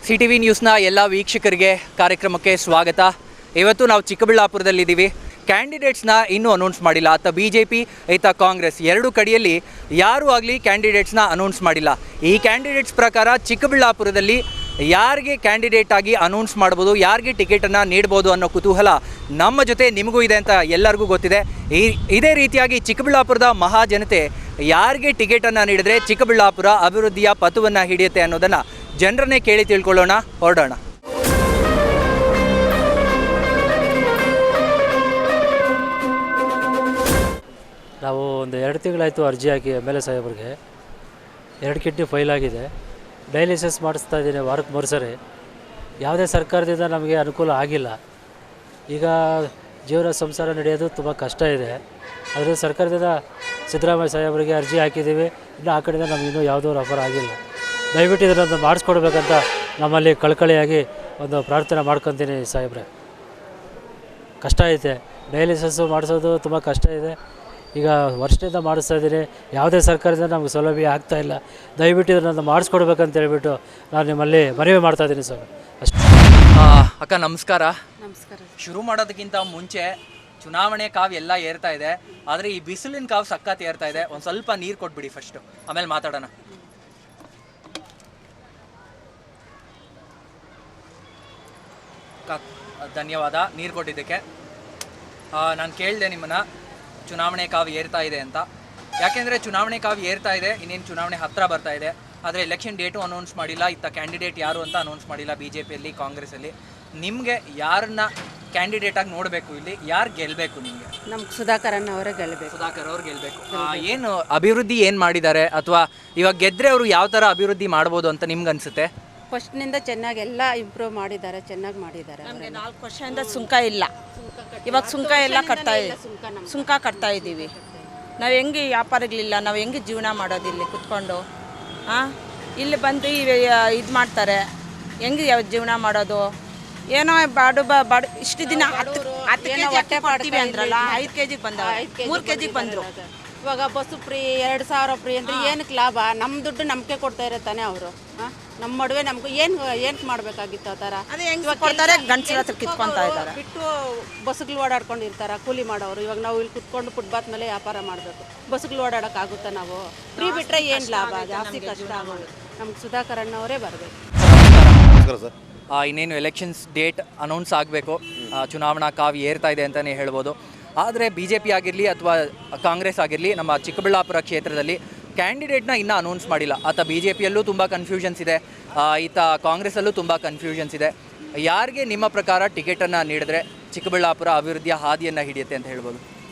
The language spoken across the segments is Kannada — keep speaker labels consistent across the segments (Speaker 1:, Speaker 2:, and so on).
Speaker 1: CTV ನ್ಯೂಸ್ನ ಎಲ್ಲ ವೀಕ್ಷಕರಿಗೆ ಕಾರ್ಯಕ್ರಮಕ್ಕೆ ಸ್ವಾಗತ. ಇವತ್ತು ನಾವು ಚಿಕ್ಕಬಳ್ಳಾಪುರದಲ್ಲಿದ್ದೀವಿ. ಕ್ಯಾಂಡಿಡೇಟ್ಸ್ನ ಇನ್ನೂ ಅನೌನ್ಸ್ ಮಾಡಿಲ್ಲ. ಆತ BJP ಈತ ಕಾಂಗ್ರೆಸ್ ಎರಡು ಕಡೆಯಲ್ಲಿ ಯಾರೂ ಆಗಲಿ ಕ್ಯಾಂಡಿಡೇಟ್ಸ್ನ ಅನೌನ್ಸ್ ಮಾಡಿಲ್ಲ. ಈ ಕ್ಯಾಂಡಿಡೇಟ್ಸ್ ಪ್ರಕಾರ ಚಿಕ್ಕಬಳ್ಳಾಪುರದಲ್ಲಿ ಯಾರಿಗೆ ಕ್ಯಾಂಡಿಡೇಟ್ ಆಗಿ ಅನೌನ್ಸ್ ಮಾಡ್ಬೋದು, ಯಾರಿಗೆ ಟಿಕೆಟನ್ನು ನೀಡ್ಬೋದು ಅನ್ನೋ ಕುತೂಹಲ ನಮ್ಮ ಜೊತೆ ನಿಮಗೂ ಇದೆ ಅಂತ ಎಲ್ಲರಿಗೂ ಗೊತ್ತಿದೆ. ಇದೇ ರೀತಿಯಾಗಿ ಚಿಕ್ಕಬಳ್ಳಾಪುರದ ಮಹಾಜನತೆ ಯಾರಿಗೆ ಟಿಕೆಟನ್ನು ನೀಡಿದ್ರೆ ಚಿಕ್ಕಬಳ್ಳಾಪುರ ಅಭಿವೃದ್ಧಿಯ ಪಥವನ್ನು ಹಿಡಿಯುತ್ತೆ ಅನ್ನೋದನ್ನು ಜನರನ್ನೇ ಕೇಳಿ ತಿಳ್ಕೊಳ್ಳೋಣ, ಹೊರಡೋಣ.
Speaker 2: ನಾವು ಒಂದು 2 ತಿಂಗಳಾಯಿತು ಅರ್ಜಿ ಹಾಕಿ MLA ಸಾಹೇಬ್ರಿಗೆ. 2 ಕಿಡ್ನಿ ಫೈಲ್ ಆಗಿದೆ. ಡಯಾಲಿಸಿಸ್ ಮಾಡಿಸ್ತಾ ಇದ್ದೀನಿ ವಾರಕ್ಕೆ 3 ಸರಿ. ಯಾವುದೇ ಸರ್ಕಾರದಿಂದ ನಮಗೆ ಅನುಕೂಲ ಆಗಿಲ್ಲ. ಈಗ ಜೀವನ ಸಂಸಾರ ನಡೆಯೋದು ತುಂಬ ಕಷ್ಟ ಇದೆ. ಅದರಿಂದ ಸರ್ಕಾರದಿಂದ ಸಿದ್ದರಾಮಯ್ಯ ಸಾಹೇಬರಿಗೆ ಅರ್ಜಿ ಹಾಕಿದ್ದೀವಿ. ಇನ್ನು ಆ ಕಡೆಯಿಂದ ನಮಗೆ ಇನ್ನೂ ಯಾವುದೋ ಆಫರ್ ಆಗಿಲ್ಲ. ದಯವಿಟ್ಟು ಇದನ್ನು ಮಾಡಿಸ್ಕೊಡ್ಬೇಕಂತ ನಮ್ಮಲ್ಲಿ ಕಳಕಳಿಯಾಗಿ ಒಂದು ಪ್ರಾರ್ಥನೆ ಮಾಡ್ಕೊತೀನಿ ಸಾಹೇಬ್ರೆ. ಕಷ್ಟ ಐತೆ, ಡಯಾಲಿಸಿಸ್ಸು ಮಾಡಿಸೋದು ತುಂಬ ಕಷ್ಟ ಇದೆ. ಈಗ ವರ್ಷದಿಂದ ಮಾಡಿಸ್ತಾ ಇದ್ದೀನಿ. ಯಾವುದೇ ಸರ್ಕಾರದಿಂದ ನಮಗೆ ಸೌಲಭ್ಯ ಆಗ್ತಾಯಿಲ್ಲ. ದಯವಿಟ್ಟು ಇದನ್ನು ಮಾಡಿಸ್ಕೊಡ್ಬೇಕಂತ ಹೇಳ್ಬಿಟ್ಟು ನಾನು ನಿಮ್ಮಲ್ಲಿ ಮನವಿ ಮಾಡ್ತಾಯಿದ್ದೀನಿ ಸರ್. ಅಷ್ಟು.
Speaker 1: ಅಕ್ಕ ನಮಸ್ಕಾರ.
Speaker 3: ನಮಸ್ಕಾರ.
Speaker 1: ಶುರು ಮಾಡೋದಕ್ಕಿಂತ ಮುಂಚೆ ಚುನಾವಣೆ ಕಾವು ಎಲ್ಲ ಏರ್ತಾ ಇದೆ, ಆದರೆ ಈ ಬಿಸಿಲಿನ ಕಾವು ಸಖತ್ ಏರ್ತಾ ಇದೆ. ಒಂದು ಸ್ವಲ್ಪ ನೀರು ಕೊಟ್ಬಿಡಿ ಫಸ್ಟು, ಆಮೇಲೆ ಮಾತಾಡೋಣ. ಧನ್ಯವಾದ ನೀರು ಕೊಟ್ಟಿದ್ದಕ್ಕೆ. ನಾನು ಕೇಳಿದೆ ನಿಮ್ಮನ್ನು, ಚುನಾವಣೆ ಕಾವು ಏರ್ತಾ ಇದೆ ಅಂತ. ಯಾಕೆಂದರೆ ಚುನಾವಣೆ ಕಾವು ಏರ್ತಾ ಇದೆ, ಇನ್ನೇನು ಚುನಾವಣೆ ಹತ್ತಿರ ಬರ್ತಾ ಇದೆ. ಆದರೆ ಎಲೆಕ್ಷನ್ ಡೇಟು ಅನೌನ್ಸ್ ಮಾಡಿಲ್ಲ, ಇತ್ತ ಕ್ಯಾಂಡಿಡೇಟ್ ಯಾರು ಅಂತ ಅನೌನ್ಸ್ ಮಾಡಿಲ್ಲ. BJPಯಲ್ಲಿ ಕಾಂಗ್ರೆಸ್ಸಲ್ಲಿ ನಿಮಗೆ ಯಾರನ್ನ ಕ್ಯಾಂಡಿಡೇಟಾಗಿ ನೋಡಬೇಕು, ಇಲ್ಲಿ ಯಾರು ಗೆಲ್ಲಬೇಕು? ನಿಮಗೆ
Speaker 3: ನಮ್ಗೆ ಸುಧಾಕರ್ ಅವರೇ ಗೆಲ್ಲಬೇಕು.
Speaker 1: ಸುಧಾಕರ್ ಅವ್ರು ಗೆಲ್ಲಬೇಕು. ಏನು ಅಭಿವೃದ್ಧಿ ಏನು ಮಾಡಿದ್ದಾರೆ, ಅಥವಾ ಇವಾಗ ಗೆದ್ದರೆ ಅವರು ಯಾವ ಥರ ಅಭಿವೃದ್ಧಿ ಮಾಡ್ಬೋದು ಅಂತ ನಿಮ್ಗೆ ಅನಿಸುತ್ತೆ?
Speaker 3: ಫಸ್ಟ್ನಿಂದ ಚೆನ್ನಾಗಿ ಎಲ್ಲ ಇಂಪ್ರೂವ್ ಮಾಡಿದ್ದಾರೆ, ಚೆನ್ನಾಗಿ ಮಾಡಿದ್ದಾರೆ.
Speaker 4: ನಮಗೆ 4 ವರ್ಷದಿಂದ ಸುಂಕ ಇಲ್ಲ. ಇವಾಗ ಸುಂಕ ಎಲ್ಲ ಸುಂಕ ಕಟ್ತಾ ಇದ್ದೀವಿ. ನಾವು ಹೆಂಗೆ ವ್ಯಾಪಾರಗಳಿಲ್ಲ, ನಾವು ಹೆಂಗೆ ಜೀವನ ಮಾಡೋದು ಇಲ್ಲಿ ಕುತ್ಕೊಂಡು? ಇಲ್ಲಿ ಬಂದು ಇದು ಮಾಡ್ತಾರೆ, ಹೆಂಗೆ ಜೀವನ ಮಾಡೋದು? ಏನೋ ಬಾಡು ಇಷ್ಟು ದಿನ 10 KG ಕೊಡ್ತೀವಿ ಅಂದ್ರಲ್ಲ, 5 KG ಬಂದವ, 3 KG ಬಂದರು.
Speaker 3: ಇವಾಗ ಬಸ್ಸು ಫ್ರೀ, 2000 ಫ್ರೀ ಅಂದರೆ ಏನಕ್ಕೆ ಲಾಭ? ನಮ್ಮ ದುಡ್ಡು ನಮಗೆ ಕೊಡ್ತಾ ಇರುತ್ತಾನೆ ಅವರು. ನಮ್ಮ ಮಡುವೆ ನಮ್ಗೆ ಏನು ಮಾಡಬೇಕಾಗಿತ್ತು? ಆ ಥರ
Speaker 4: ಅದೇ ಹೆಂಗೆ ಕೊಡ್ತಾರೆ, ಗಂಡಸರ ಹತ್ರ ಕಿತ್ಕೊತಾ ಇದ್ದಾರೆ.
Speaker 3: ಬಿಟ್ಟು ಬಸ್ಸುಗಳು ಓಡಾಡ್ಕೊಂಡಿರ್ತಾರೆ ಕೂಲಿ ಮಾಡೋರು. ಇವಾಗ ನಾವು ಇಲ್ಲಿ ಕುತ್ಕೊಂಡು ಫುಟ್ಪಾತ್ ಮೇಲೆ ವ್ಯಾಪಾರ ಮಾಡಬೇಕು. ಬಸ್ಸುಗಳು ಓಡಾಡೋಕ್ಕಾಗುತ್ತಾ? ನಾವು ಫ್ರೀ ಬಿಟ್ಟರೆ ಏನು ಲಾಭ? ಜಾಸ್ತಿ ಕಷ್ಟ ಆಗೋದು. ನಮ್ಗೆ ಸುಧಾಕರ್ ಅವರೇ ಬರಬೇಕು.
Speaker 1: ಇನ್ನೇನು ಎಲೆಕ್ಷನ್ಸ್ ಡೇಟ್ ಅನೌನ್ಸ್ ಆಗಬೇಕು, ಚುನಾವಣಾ ಕಾವು ಏರ್ತಾ ಇದೆ ಅಂತಲೇ ಹೇಳ್ಬೋದು. ಆದರೆ BJP ಆಗಿರಲಿ ಅಥವಾ ಕಾಂಗ್ರೆಸ್ ಆಗಿರಲಿ, ನಮ್ಮ ಚಿಕ್ಕಬಳ್ಳಾಪುರ ಕ್ಷೇತ್ರದಲ್ಲಿ ಕ್ಯಾಂಡಿಡೇಟ್ನ ಇನ್ನೂ ಅನೌನ್ಸ್ ಮಾಡಿಲ್ಲ. ಆತ BJPಯಲ್ಲೂ ತುಂಬ ಕನ್ಫ್ಯೂಷನ್ಸ್ ಇದೆ, ಈತ ಕಾಂಗ್ರೆಸ್ಸಲ್ಲೂ ತುಂಬ ಕನ್ಫ್ಯೂಷನ್ಸ್ ಇದೆ. ಯಾರಿಗೆ ನಿಮ್ಮ ಪ್ರಕಾರ ಟಿಕೆಟನ್ನು ನೀಡಿದ್ರೆ ಚಿಕ್ಕಬಳ್ಳಾಪುರ ಅಭಿವೃದ್ಧಿಯ ಹಾದಿಯನ್ನು ಹಿಡಿಯುತ್ತೆ ಅಂತ ಹೇಳ್ಬೋದು?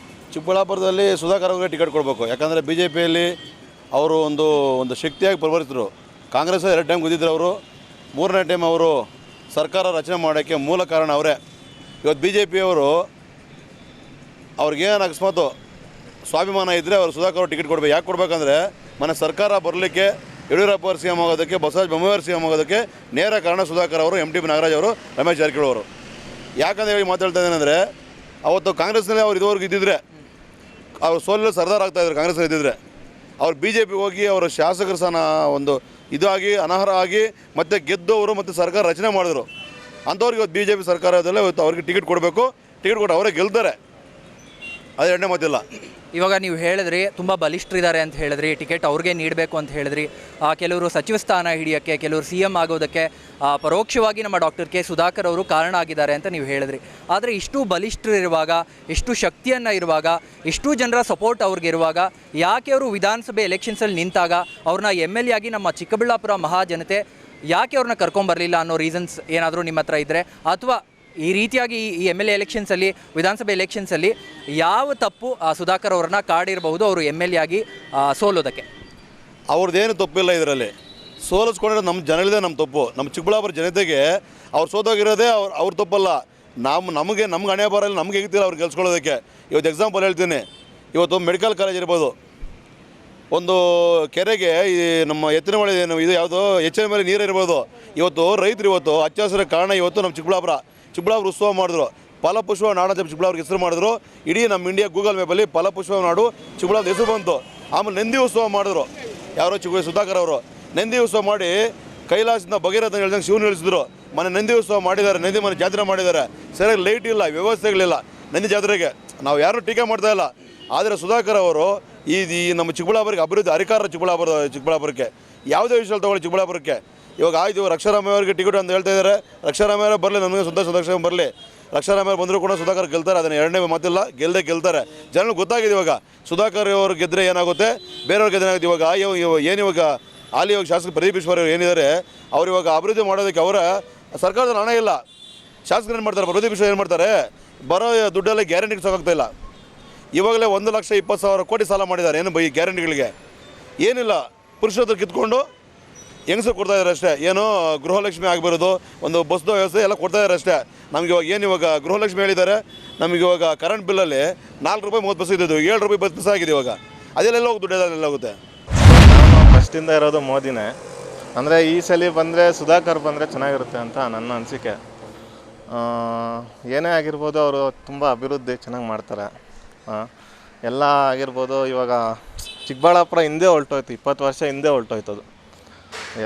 Speaker 5: ಚಿಕ್ಕಬಳ್ಳಾಪುರದಲ್ಲಿ ಸುಧಾಕರ್ ಅವರಿಗೆ ಟಿಕೆಟ್ ಕೊಡಬೇಕು. ಯಾಕಂದರೆ BJPಯಲ್ಲಿ ಅವರು ಒಂದು ಶಕ್ತಿಯಾಗಿ ಪರಿವರ್ತಿಸಿದ್ರು. ಕಾಂಗ್ರೆಸ್ 2 ಟೈಮ್ ಗೆದ್ದಿದ್ರು. ಅವರು 3ನೇ ಟೈಮ್ ಅವರು ಸರ್ಕಾರ ರಚನೆ ಮಾಡೋಕ್ಕೆ ಮೂಲ ಕಾರಣ ಅವರೇ. ಇವತ್ತು BJPಯವರು ಅವ್ರಿಗೇನು ಅಕಸ್ಮಾತು ಸ್ವಾಭಿಮಾನ ಇದ್ದರೆ ಅವರು ಸುಧಾಕರ್ ಅವರು ಟಿಕೆಟ್ ಕೊಡಬೇಕು. ಯಾಕೆ ಕೊಡಬೇಕಂದ್ರೆ ಮನೆ ಸರ್ಕಾರ ಬರಲಿಕ್ಕೆ, ಯಡಿಯೂರಪ್ಪ ಅವರು CM ಆಗೋದಕ್ಕೆ, ಬಸವರಾಜ ಬೊಮ್ಮಾಯಿ CM ಆಗೋದಕ್ಕೆ ನೇರ ಕಾರಣ ಸುಧಾಕರ್ ಅವರು, MTB ನಾಗರಾಜ್ ಅವರು, ರಮೇಶ್ ಜಾರಕಿಹೊಳಿ ಅವರು. ಯಾಕಂದರೆ ಹೇಳಿ ಮಾತಾಡ್ತಾ ಇದ್ದೇನೆಂದರೆ, ಅವತ್ತು ಕಾಂಗ್ರೆಸ್ನಲ್ಲಿ ಅವ್ರು ಇದುವರೆಗೂ ಇದ್ದಿದ್ರೆ ಅವ್ರು ಸೋಲಿನ ಸರ್ದಾರ್ ಆಗ್ತಾಯಿದ್ರು. ಕಾಂಗ್ರೆಸ್ನಲ್ಲಿ ಇದ್ದಿದ್ರೆ ಅವ್ರು BJP ಹೋಗಿ ಅವರ ಶಾಸಕರ ಸ್ಥಾನ ಇದಾಗಿ ಅನರ್ಹ ಆಗಿ ಮತ್ತೆ ಗೆದ್ದವರು ಮತ್ತು ಸರ್ಕಾರ ರಚನೆ ಮಾಡಿದ್ರು. ಅಂಥವ್ರಿಗೆ ಇವತ್ತು BJP ಸರ್ಕಾರದಲ್ಲೇ ಇವತ್ತು ಅವ್ರಿಗೆ ಟಿಕೆಟ್ ಕೊಡಬೇಕು. ಟಿಕೆಟ್ ಕೊಟ್ಟು ಅವರೇ ಗೆಲ್ತಾರೆ, ಅದು ಎಣ್ಣೆ ಮಾತಿಲ್ಲ.
Speaker 1: ಇವಾಗ ನೀವು ಹೇಳಿದ್ರಿ ತುಂಬ ಬಲಿಷ್ಠರಿದ್ದಾರೆ ಅಂತ ಹೇಳಿದ್ರಿ, ಟಿಕೆಟ್ ಅವ್ರಿಗೆ ನೀಡಬೇಕು ಅಂತ ಹೇಳಿದ್ರಿ. ಕೆಲವರು ಸಚಿವ ಸ್ಥಾನ ಹಿಡಿಯೋಕ್ಕೆ, ಕೆಲವರು CM ಆಗೋದಕ್ಕೆ ಪರೋಕ್ಷವಾಗಿ ನಮ್ಮ ಡಾಕ್ಟರ್ ಕೆ ಸುಧಾಕರ್ ಅವರು ಕಾರಣ ಆಗಿದ್ದಾರೆ ಅಂತ ನೀವು ಹೇಳಿದ್ರಿ. ಆದರೆ ಇಷ್ಟು ಬಲಿಷ್ಠರಿರುವಾಗ, ಇಷ್ಟು ಶಕ್ತಿಯನ್ನು ಇರುವಾಗ, ಇಷ್ಟು ಜನರ ಸಪೋರ್ಟ್ ಅವ್ರಿಗಿರುವಾಗ ಯಾಕೆ ಅವರು ವಿಧಾನಸಭೆ ಎಲೆಕ್ಷನ್ಸಲ್ಲಿ ನಿಂತಾಗ ಅವ್ರನ್ನ MLA ಆಗಿ ನಮ್ಮ ಚಿಕ್ಕಬಳ್ಳಾಪುರ ಮಹಾಜನತೆ ಯಾಕೆ ಅವ್ರನ್ನ ಕರ್ಕೊಂಬರಲಿಲ್ಲ ಅನ್ನೋ ರೀಸನ್ಸ್ ಏನಾದರೂ ನಿಮ್ಮ ಹತ್ರ ಇದ್ದರೆ, ಅಥವಾ ಈ ರೀತಿಯಾಗಿ ಈ MLA ಎಲೆಕ್ಷನ್ಸಲ್ಲಿ, ವಿಧಾನಸಭೆ ಎಲೆಕ್ಷನ್ಸಲ್ಲಿ ಯಾವ ತಪ್ಪು ಸುಧಾಕರ್ ಅವ್ರನ್ನ ಕಾಡಿರಬಹುದು ಅವರು MLA ಆಗಿ ಸೋಲೋದಕ್ಕೆ?
Speaker 5: ಅವ್ರದ್ದೇನು ತಪ್ಪಿಲ್ಲ ಇದರಲ್ಲಿ. ಸೋಲಿಸ್ಕೊಂಡ್ರೆ ನಮ್ಮ ಜನಗಳದೇ ನಮ್ಮ ತಪ್ಪು. ನಮ್ಮ ಚಿಕ್ಕಬಳ್ಳಾಪುರ ಜನತೆಗೆ ಅವ್ರು ಸೋತೋಗಿರೋದೇ ಅವ್ರ ತಪ್ಪಲ್ಲ. ನಮಗೆ ಹಣೆ ಬರಲ್ಲ, ನಮಗೆ ಹೇಗ್ತಿಲ್ಲ ಅವ್ರು ಗೆಲ್ಸ್ಕೊಳ್ಳೋದಕ್ಕೆ. ಇವತ್ತು ಎಕ್ಸಾಂಪಲ್ ಹೇಳ್ತೀನಿ. ಇವತ್ತು ಮೆಡಿಕಲ್ ಕಾಲೇಜ್ ಇರ್ಬೋದು, ಒಂದು ಕೆರೆಗೆ ಈ ನಮ್ಮ ಎತ್ತಿನ ಮಳೆ ಇದು ಯಾವುದೋ ಹೆಚ್ಚಿನ ಮೇಲೆ ನೀರು ಇರ್ಬೋದು. ಇವತ್ತು ರೈತರು ಇವತ್ತು ಹಚ್ಚ ಹಸಿರ ಕಾರಣ ಇವತ್ತು ನಮ್ಮ ಚಿಕ್ಕಬಳ್ಳಾಪುರ ಉತ್ಸವ ಮಾಡಿದ್ರು. ಫಲಪುಷ್ಪ ನಾಡು ಅಂತ ಚಿಕ್ಕಬಳ್ಳಾಪುರಕ್ಕೆ ಹೆಸರು ಮಾಡಿದ್ರು. ಇಡೀ ನಮ್ಮ ಇಂಡಿಯಾ ಗೂಗಲ್ ಮ್ಯಾಪಲ್ಲಿ ಫಲಪುಷ್ಪ ನಾಡು ಚಿಕ್ಕಬಳ್ಳಾಪುರ ಹೆಸರು ಬಂತು. ಆಮೇಲೆ ನಂದಿ ಉತ್ಸವ ಮಾಡಿದ್ರು ಯಾರೋ ಸುಧಾಕರ್ ಅವರು. ನಂದಿ ಉತ್ಸವ ಮಾಡಿ ಕೈಲಾಸದಿಂದ ಭಗೀರಥ ಹೇಳ್ದಂಗೆ ಶಿವನ ಇಳಿಸಿದ್ರು. ಮನೆ ನಂದಿ ಉತ್ಸವ ಮಾಡಿದ್ದಾರೆ, ನಂದಿ ಮನೆ ಜಾತ್ರೆ ಮಾಡಿದ್ದಾರೆ, ಸರಿಯಾಗಿ ಲೈಟ್ ಇಲ್ಲ, ವ್ಯವಸ್ಥೆಗಳಿಲ್ಲ ನಂದಿ ಜಾತ್ರೆಗೆ. ನಾವು ಯಾರೂ ಟೀಕೆ ಮಾಡ್ತಾ ಇಲ್ಲ. ಆದರೆ ಸುಧಾಕರ್ ಅವರು ಈ ನಮ್ಮ ಚಿಕ್ಕಬಳ್ಳಾಪುರಕ್ಕೆ ಅಭಿವೃದ್ಧಿ ಅಧಿಕಾರ ಚಿಕ್ಕಬಳ್ಳಾಪುರಕ್ಕೆ ಯಾವುದೇ ವಿಷಯ ತಗೊಳ್ಳಿ ಚಿಕ್ಕಬಳ್ಳಾಪುರಕ್ಕೆ. ಇವಾಗ ಆಯ್ತು, ಇವಾಗ ರಕ್ಷಾರಾಮಯ್ಯ ಅವರಿಗೆ ಟಿಕೆಟ್ ಅಂತ ಹೇಳ್ತಾ ಇದ್ದಾರೆ. ರಕ್ಷಾರಾಮಯ್ಯ ಬರಲಿ, ನನಗೆ ಸುಧಾಕರ್ ಬರಲಿ. ರಕ್ಷಾರಾಮಯ್ಯ ಬಂದರೂ ಕೂಡ ಸುಧಾಕರ್ ಗೆಲ್ತಾರೆ, ಅದನ್ನು ಎರಡನೇ ಮಾತಿಲ್ಲ, ಗೆಲ್ತಾರೆ. ಜನರಿಗೆ ಗೊತ್ತಾಗಿದೆ ಇವಾಗ ಸುಧಾಕರ್ ಅವರು ಗೆದ್ದರೆ ಏನಾಗುತ್ತೆ, ಬೇರೆಯವ್ರು ಗೆದ್ರೆ ಏನಾಗುತ್ತೆ. ಇವಾಗ ಹಾಲಿ ಶಾಸಕ ಪ್ರದೀಪ್ ಈಶ್ವರ್ ಅವರು ಏನಿದ್ದಾರೆ, ಅವ್ರು ಇವಾಗ ಅಭಿವೃದ್ಧಿ ಮಾಡೋದಕ್ಕೆ ಅವರ ಸರ್ಕಾರದಲ್ಲಿ ಹಣ ಇಲ್ಲ. ಶಾಸಕರು ಏನು ಮಾಡ್ತಾರೆ, ಪ್ರದೀಪ್ ಈಶ್ವರ್ ಏನು ಮಾಡ್ತಾರೆ, ಬರೋ ದುಡ್ಡೆಲ್ಲ ಗ್ಯಾರಂಟಿಗೆ ಸಾಕಾಗ್ತಾ ಇಲ್ಲ. ಇವಾಗಲೇ 1,20,000 ಕೋಟಿ ಸಾಲ ಮಾಡಿದ್ದಾರೆ. ಏನು ಈ ಗ್ಯಾರಂಟಿಗಳಿಗೆ ಏನಿಲ್ಲ, ಪುರುಷರು ಕಿತ್ಕೊಂಡು ಹೆಂಗಸರು ಕೊಡ್ತಾ ಇದ್ದಾರೆ ಅಷ್ಟೇ. ಏನೋ ಗೃಹಲಕ್ಷ್ಮಿ ಆಗಿರೋದು, ಒಂದು ಬಸ್ದು ವ್ಯವಸ್ಥೆ ಎಲ್ಲ ಕೊಡ್ತಾ ಇದ್ದಾರೆ ಅಷ್ಟೇ. ನಮ್ಗೆ ಇವಾಗ ಗೃಹಲಕ್ಷ್ಮಿ ಹೇಳಿದ್ದಾರೆ. ನಮಗೆ ಇವಾಗ ಕರೆಂಟ್ ಬಿಲ್ಲಲ್ಲಿ 4 ರೂಪಾಯಿ 30 ಪೈಸೆ ಇದ್ದಿದ್ದು 7 ರೂಪಾಯಿ 10 ಪೈಸೆ ಆಗಿದೆ ಇವಾಗ. ಅದೆಲ್ಲ ಹೋಗಿ ದುಡ್ಡೆಲ್ಲ ಹೋಗುತ್ತೆ.
Speaker 6: ಫಸ್ಟಿಂದ ಇರೋದು ಮೋದಿನೇ. ಅಂದರೆ ಈ ಸಲ ಬಂದರೆ ಸುಧಾಕರ್ ಬಂದರೆ ಚೆನ್ನಾಗಿರುತ್ತೆ ಅಂತ ನನ್ನ ಅನಿಸಿಕೆ. ಏನೇ ಆಗಿರ್ಬೋದು, ಅವರು ತುಂಬ ಅಭಿವೃದ್ಧಿ ಚೆನ್ನಾಗಿ ಮಾಡ್ತಾರೆ. ಎಲ್ಲ ಆಗಿರ್ಬೋದು. ಇವಾಗ ಚಿಕ್ಕಬಳ್ಳಾಪುರ ಹಿಂದೆ ಹೊರಟೋಯ್ತು, 20 ವರ್ಷ ಹಿಂದೆ ಹೊರಟೋಯ್ತದು.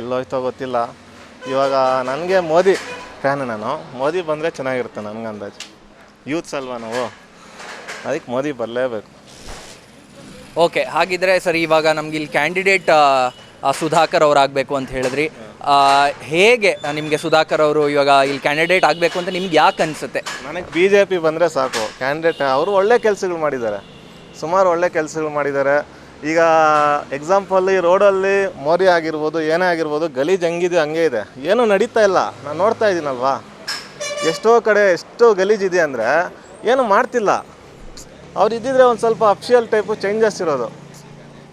Speaker 6: ಎಲ್ಲೋಯ್ತೋ ಗೊತ್ತಿಲ್ಲ. ಇವಾಗ ನನಗೆ ಮೋದಿ ಫ್ಯಾನ್. ನಾನು ಮೋದಿ ಬಂದರೆ ಚೆನ್ನಾಗಿರುತ್ತೆ ನನಗೆ ಅಂದಾಜು. ಯೂತ್ಸ್ ಅಲ್ವಾ ನಾವು, ಅದಕ್ಕೆ ಮೋದಿ ಬರಲೇಬೇಕು.
Speaker 1: ಓಕೆ, ಹಾಗಿದ್ರೆ ಸರ್ ಇವಾಗ ನಮ್ಗೆ ಇಲ್ಲಿ ಕ್ಯಾಂಡಿಡೇಟ್ ಸುಧಾಕರ್ ಅವ್ರು ಆಗಬೇಕು ಅಂತ ಹೇಳಿದ್ರಿ. ಹೇಗೆ ನಿಮಗೆ ಸುಧಾಕರ್ ಅವರು ಇವಾಗ ಇಲ್ಲಿ ಕ್ಯಾಂಡಿಡೇಟ್ ಆಗಬೇಕು ಅಂತ ನಿಮ್ಗೆ ಯಾಕೆ ಅನಿಸುತ್ತೆ?
Speaker 6: ನನಗೆ BJP ಬಂದರೆ ಸಾಕು ಕ್ಯಾಂಡಿಡೇಟ್. ಅವರು ಒಳ್ಳೆ ಕೆಲಸಗಳು ಮಾಡಿದ್ದಾರೆ, ಸುಮಾರು ಒಳ್ಳೆ ಕೆಲಸಗಳು ಮಾಡಿದ್ದಾರೆ. ಈಗ ಎಕ್ಸಾಂಪಲ್ ಈ ರೋಡಲ್ಲಿ ಮೋರಿ ಆಗಿರ್ಬೋದು, ಏನೇ ಆಗಿರ್ಬೋದು, ಗಲೀಜು ಹಂಗಿದೆ ಹಂಗೆ ಇದೆ, ಏನೂ ನಡೀತಾ ಇಲ್ಲ. ನಾನು ನೋಡ್ತಾ ಇದ್ದೀನಲ್ವಾ, ಎಷ್ಟೋ ಕಡೆ ಎಷ್ಟು ಗಲೀಜಿದೆ ಅಂದರೆ ಏನು ಮಾಡ್ತಿಲ್ಲ. ಅವ್ರು ಇದ್ದಿದ್ರೆ ಒಂದು ಸ್ವಲ್ಪ ಅಫಿಷಿಯಲ್ ಟೈಪು ಚೇಂಜಸ್ ಇರೋದು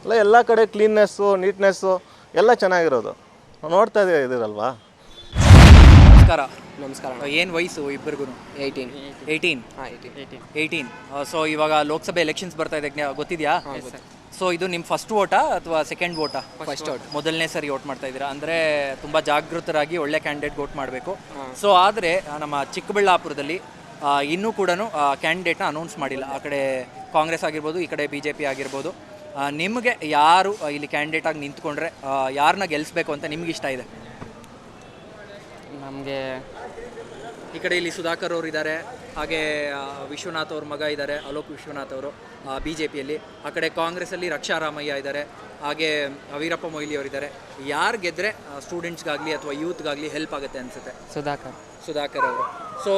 Speaker 6: ಅಲ್ಲ, ಎಲ್ಲ ಕಡೆ ಕ್ಲೀನ್ನೆಸ್ಸು ನೀಟ್ನೆಸ್ಸು ಎಲ್ಲ ಚೆನ್ನಾಗಿರೋದು ನೋಡ್ತಾ ಇದ್ದೀರಲ್ವಾ.
Speaker 1: ನಮಸ್ಕಾರ. ಏನು ವಯಸ್ಸು ಇಬ್ಬರಿಗೂ? 18. ಸೊ ಇವಾಗ ಲೋಕಸಭೆ ಎಲೆಕ್ಷನ್ಸ್ ಬರ್ತಾ ಇದೆ, ಗೊತ್ತಿದೆಯಾ? ಸೊ ಇದು ನಿಮ್ಮ ಫಸ್ಟ್ ವೋಟಾ ಅಥವಾ ಸೆಕೆಂಡ್ ವೋಟಾ?
Speaker 7: First vote.
Speaker 1: ಮೊದಲನೇ ಸರಿ ವೋಟ್ ಮಾಡ್ತಾ ಇದ್ದೀರಾ ಅಂದರೆ ತುಂಬ ಜಾಗೃತರಾಗಿ ಒಳ್ಳೆ ಕ್ಯಾಂಡಿಡೇಟ್ ವೋಟ್ ಮಾಡಬೇಕು. ಸೊ ಆದರೆ ನಮ್ಮ ಚಿಕ್ಕಬಳ್ಳಾಪುರದಲ್ಲಿ ಇನ್ನೂ ಕೂಡ ಕ್ಯಾಂಡಿಡೇಟ್ನ ಅನೌನ್ಸ್ ಮಾಡಿಲ್ಲ. ಆ ಕಡೆ ಕಾಂಗ್ರೆಸ್ ಆಗಿರ್ಬೋದು, ಈ ಕಡೆ BJP ಆಗಿರ್ಬೋದು. ನಿಮಗೆ ಯಾರು ಇಲ್ಲಿ ಕ್ಯಾಂಡಿಡೇಟಾಗಿ ನಿಂತ್ಕೊಂಡ್ರೆ ಯಾರನ್ನ ಗೆಲ್ಲಿಸ್ಬೇಕು ಅಂತ ನಿಮ್ಗೆ ಇಷ್ಟ ಇದೆ?
Speaker 7: ನಮಗೆ
Speaker 1: ಈ ಕಡೆ ಇಲ್ಲಿ ಸುಧಾಕರ್ ಅವರು ಇದ್ದಾರೆ, ಹಾಗೆ ವಿಶ್ವನಾಥ್ ಅವ್ರ ಮಗ ಇದ್ದಾರೆ, ಅಲೋಕ್ ವಿಶ್ವನಾಥ್ ಅವರು BJPಯಲ್ಲಿ. ಆ ಕಡೆ ಕಾಂಗ್ರೆಸ್ಸಲ್ಲಿ ರಕ್ಷಾರಾಮಯ್ಯ ಇದ್ದಾರೆ, ಹಾಗೆ ವೀರಪ್ಪ ಮೊಯ್ಲಿ ಅವರಿದ್ದಾರೆ. ಯಾರು ಗೆದ್ದರೆ ಸ್ಟೂಡೆಂಟ್ಸ್ಗಾಗಲಿ ಅಥವಾ ಯೂತ್ಗಾಗಲಿ ಹೆಲ್ಪ್ ಆಗುತ್ತೆ ಅನಿಸುತ್ತೆ? ಸುಧಾಕರ್ ಅವರು. ಸೊ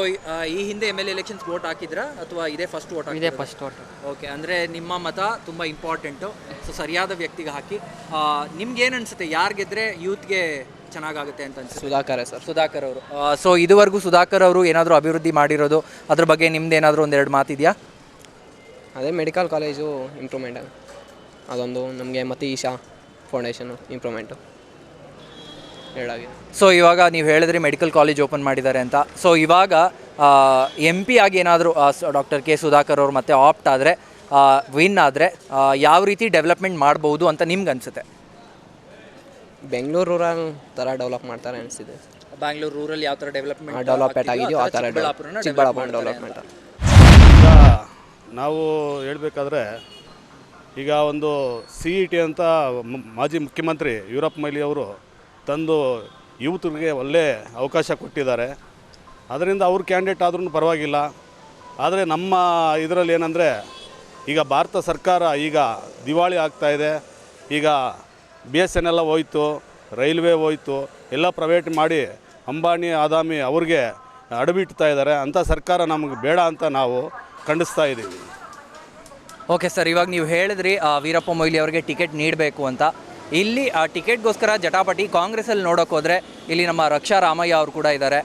Speaker 1: ಈ ಹಿಂದೆ MLA ಎಲೆಕ್ಷನ್ಸ್ ವೋಟ್ ಹಾಕಿದ್ರಾ ಅಥವಾ ಇದೇ ಫಸ್ಟ್ ವೋಟ್?
Speaker 7: ಇದೇ ಫಸ್ಟ್ ವೋಟ್.
Speaker 1: ಓಕೆ, ಅಂದರೆ ನಿಮ್ಮ ಮತ ತುಂಬ ಇಂಪಾರ್ಟೆಂಟು. ಸೊ ಸರಿಯಾದ ವ್ಯಕ್ತಿಗೆ ಹಾಕಿ. ನಿಮ್ಗೆ ಏನು ಅನಿಸುತ್ತೆ, ಯಾರು ಗೆದ್ದರೆ ಯೂತ್ಗೆ ಚೆನ್ನಾಗಾಗುತ್ತೆ ಅಂತ ಅನ್ಸುತ್ತೆ? ಸುಧಾಕರ್ ಅವರು. ಸೊ ಇದುವರೆಗೂ ಸುಧಾಕರ್ ಅವರು ಏನಾದರೂ ಅಭಿವೃದ್ಧಿ ಮಾಡಿರೋದು, ಅದ್ರ ಬಗ್ಗೆ ನಿಮ್ದು ಏನಾದರೂ ಒಂದೆರಡು ಮಾತಿದೆಯಾ?
Speaker 7: ಅದೇ ಮೆಡಿಕಲ್ ಕಾಲೇಜು ಇಂಪ್ರೂವ್ಮೆಂಟ್ ಅದೊಂದು ನಮಗೆ, ಮತ್ತು ಈಶಾ ಫೌಂಡೇಶನು ಇಂಪ್ರೂವ್ಮೆಂಟು ಹೇಳಾಗಿದೆ.
Speaker 1: ಸೊ ಇವಾಗ ನೀವು ಹೇಳಿದ್ರಿ ಮೆಡಿಕಲ್ ಕಾಲೇಜ್ ಓಪನ್ ಮಾಡಿದ್ದಾರೆ ಅಂತ. ಸೊ ಇವಾಗ MP ಆಗಿ ಏನಾದರೂ ಡಾಕ್ಟರ್ ಕೆ ಸುಧಾಕರ್ ಅವರು ಮತ್ತೆ ಆಪ್ಟ್ ಆದರೆ, ವಿನ್ ಆದರೆ ಯಾವ ರೀತಿ ಡೆವಲಪ್ಮೆಂಟ್ ಮಾಡ್ಬೋದು ಅಂತ ನಿಮ್ಗೆ ಅನಿಸುತ್ತೆ?
Speaker 7: ಬೆಂಗಳೂರು ರೂರಲ್ ಥರ ಡೆವಲಪ್ ಮಾಡ್ತಾರೆ ಅನಿಸಿದೆ.
Speaker 1: ಬ್ಯಾಂಗ್ಳೂರು ರೂರಲ್ ಯಾವ ಥರ ಡೆವಲಪ್ಮೆಂಟ್
Speaker 7: ಆಗಿದೆಯೋ ಆ ಥರ ಚಿಕ್ಕಬಳ್ಳಾಪುರ ಡೆವಲಪ್ಮೆಂಟ್.
Speaker 8: ಈಗ ನಾವು ಹೇಳಬೇಕಾದ್ರೆ, ಈಗ ಒಂದು CET ಅಂತ ಮಾಜಿ ಮುಖ್ಯಮಂತ್ರಿ ವೀರಪ್ಪ ಮೊಯ್ಲಿ ಅವರು ತಂದು ಯೂತ್ಗೆ ಒಳ್ಳೆ ಅವಕಾಶ ಕೊಟ್ಟಿದ್ದಾರೆ. ಅದರಿಂದ ಅವ್ರು ಕ್ಯಾಂಡಿಡೇಟ್ ಆದ್ರೂ ಪರವಾಗಿಲ್ಲ. ಆದರೆ ನಮ್ಮ ಇದರಲ್ಲಿ ಏನಂದರೆ, ಈಗ ಭಾರತ ಸರ್ಕಾರ ಈಗ ದಿವಾಳಿ ಆಗ್ತಾಯಿದೆ. ಈಗ BSNL ಹೋಯ್ತು, ರೈಲ್ವೆ ಹೋಯ್ತು, ಎಲ್ಲ ಪ್ರೈವೇಟ್ ಮಾಡಿ ಅಂಬಾನಿ ಅದಾನಿ ಅವ್ರಿಗೆ ಅಡಬಿಡ್ತಾ ಇದ್ದಾರೆ. ಅಂಥ ಸರ್ಕಾರ ನಮಗೆ ಬೇಡ ಅಂತ ನಾವು ಖಂಡಿಸ್ತಾ ಇದ್ದೀವಿ.
Speaker 1: ಓಕೆ ಸರ್, ಇವಾಗ ನೀವು ಹೇಳಿದ್ರಿ ವೀರಪ್ಪ ಮೊಯ್ಲಿ ಅವರಿಗೆ ಟಿಕೆಟ್ ನೀಡಬೇಕು ಅಂತ. ಇಲ್ಲಿ ಆ ಟಿಕೆಟ್ಗೋಸ್ಕರ ಜಟಾಪಟಿ ಕಾಂಗ್ರೆಸ್ಸಲ್ಲಿ ನೋಡೋಕೆ ಹೋದರೆ ಇಲ್ಲಿ ನಮ್ಮ ರಕ್ಷಾರಾಮಯ್ಯ ಅವರು ಕೂಡ ಇದ್ದಾರೆ.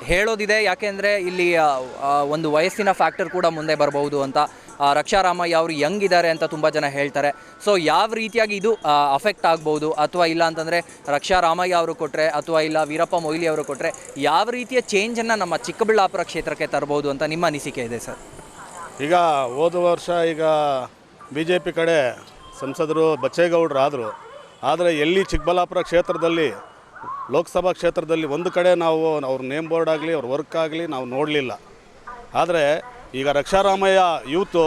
Speaker 1: ಹೇಳೋದಿದೆ, ಯಾಕೆಂದರೆ ಇಲ್ಲಿ ಒಂದು ವಯಸ್ಸಿನ ಫ್ಯಾಕ್ಟರ್ ಕೂಡ ಮುಂದೆ ಬರಬಹುದು ಅಂತ. ರಕ್ಷಾರಾಮಯ್ಯ ಅವರು ಯಂಗ್ ಇದ್ದಾರೆ ಅಂತ ತುಂಬ ಜನ ಹೇಳ್ತಾರೆ. ಸೊ ಯಾವ ರೀತಿಯಾಗಿ ಇದು ಅಫೆಕ್ಟ್ ಆಗ್ಬೋದು, ಅಥವಾ ಇಲ್ಲ ಅಂತಂದರೆ ರಕ್ಷಾರಾಮಯ್ಯ ಅವರು ಕೊಟ್ಟರೆ ಅಥವಾ ಇಲ್ಲ ವೀರಪ್ಪ ಮೊಯ್ಲಿ ಅವರು ಕೊಟ್ಟರೆ ಯಾವ ರೀತಿಯ ಚೇಂಜನ್ನು ನಮ್ಮ ಚಿಕ್ಕಬಳ್ಳಾಪುರ ಕ್ಷೇತ್ರಕ್ಕೆ ತರ್ಬೋದು ಅಂತ ನಿಮ್ಮ ಅನಿಸಿಕೆ ಇದೆ ಸರ್?
Speaker 8: ಈಗ ಹೋದ ವರ್ಷ ಈಗ BJP ಕಡೆ ಸಂಸದರು ಬಚ್ಚೇಗೌಡರು ಆದರು. ಆದರೆ ಎಲ್ಲಿ ಚಿಕ್ಕಬಳ್ಳಾಪುರ ಕ್ಷೇತ್ರದಲ್ಲಿ, ಲೋಕಸಭಾ ಕ್ಷೇತ್ರದಲ್ಲಿ ಒಂದು ಕಡೆ ನಾವು ಅವ್ರ ನೇಮ್ ಬೋರ್ಡ್ ಆಗಲಿ ಅವ್ರ ವರ್ಕ್ ಆಗಲಿ ನಾವು ನೋಡಲಿಲ್ಲ. ಆದರೆ ಈಗ ರಕ್ಷಾರಾಮಯ್ಯ ಯೂತು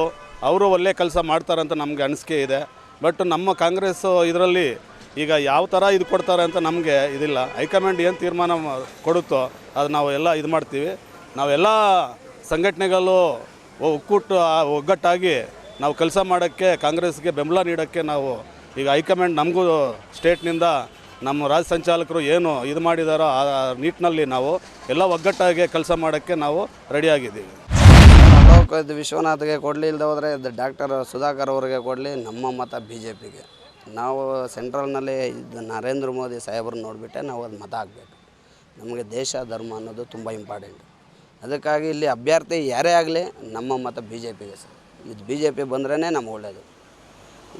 Speaker 8: ಅವರು ಒಳ್ಳೆ ಕೆಲಸ ಮಾಡ್ತಾರಂತ ನಮಗೆ ಅನಿಸಿಕೆ ಇದೆ. ಬಟ್ ನಮ್ಮ ಕಾಂಗ್ರೆಸ್ ಇದರಲ್ಲಿ ಈಗ ಯಾವ ಥರ ಇದು ಕೊಡ್ತಾರೆ ಅಂತ ನಮಗೆ ಇದಿಲ್ಲ. ಹೈಕಮಾಂಡ್ ಏನು ತೀರ್ಮಾನ ಕೊಡುತ್ತೋ ಅದು ನಾವು ಎಲ್ಲ ಇದು ಮಾಡ್ತೀವಿ. ನಾವೆಲ್ಲ ಸಂಘಟನೆಗಳು ಒಗ್ಗಟ್ಟಾಗಿ ನಾವು ಕೆಲಸ ಮಾಡೋಕ್ಕೆ, ಕಾಂಗ್ರೆಸ್ಗೆ ಬೆಂಬಲ ನೀಡೋಕ್ಕೆ ನಾವು ಈಗ ಹೈಕಮಾಂಡ್ ನಮಗೂ ಸ್ಟೇಟ್ನಿಂದ ನಮ್ಮ ರಾಜ್ಯ ಸಂಚಾಲಕರು ಏನು ಇದು ಮಾಡಿದಾರೋ ಆ ನಿಟ್ಟಿನಲ್ಲಿ ನಾವು ಎಲ್ಲ ಒಗ್ಗಟ್ಟಾಗಿ ಕೆಲಸ ಮಾಡೋಕ್ಕೆ ನಾವು ರೆಡಿಯಾಗಿದ್ದೀವಿ.
Speaker 7: ಇದು ವಿಶ್ವನಾಥ್ಗೆ ಕೊಡಲಿ, ಇಲ್ಲದೆ ಹೋದರೆ ಡಾಕ್ಟರ್ ಸುಧಾಕರ್ ಅವರಿಗೆ ಕೊಡಲಿ. ನಮ್ಮ ಮತ BJPಗೆ. ನಾವು ಸೆಂಟ್ರಲ್ನಲ್ಲಿ ಇದು ನರೇಂದ್ರ ಮೋದಿ ಸಾಹೇಬ್ರನ್ನ ನೋಡಿಬಿಟ್ಟೆ ನಾವು ಅದು ಮತ ಹಾಕಬೇಕು. ನಮಗೆ ದೇಶ ಧರ್ಮ ಅನ್ನೋದು ತುಂಬ ಇಂಪಾರ್ಟೆಂಟ್. ಅದಕ್ಕಾಗಿ ಇಲ್ಲಿ ಅಭ್ಯರ್ಥಿ ಯಾರೇ ಆಗಲಿ ನಮ್ಮ ಮತ BJPಗೆ ಸರ್. ಇದು BJP ಬಂದ್ರೇ ನಮ್ಗೆ ಒಳ್ಳೆಯದು.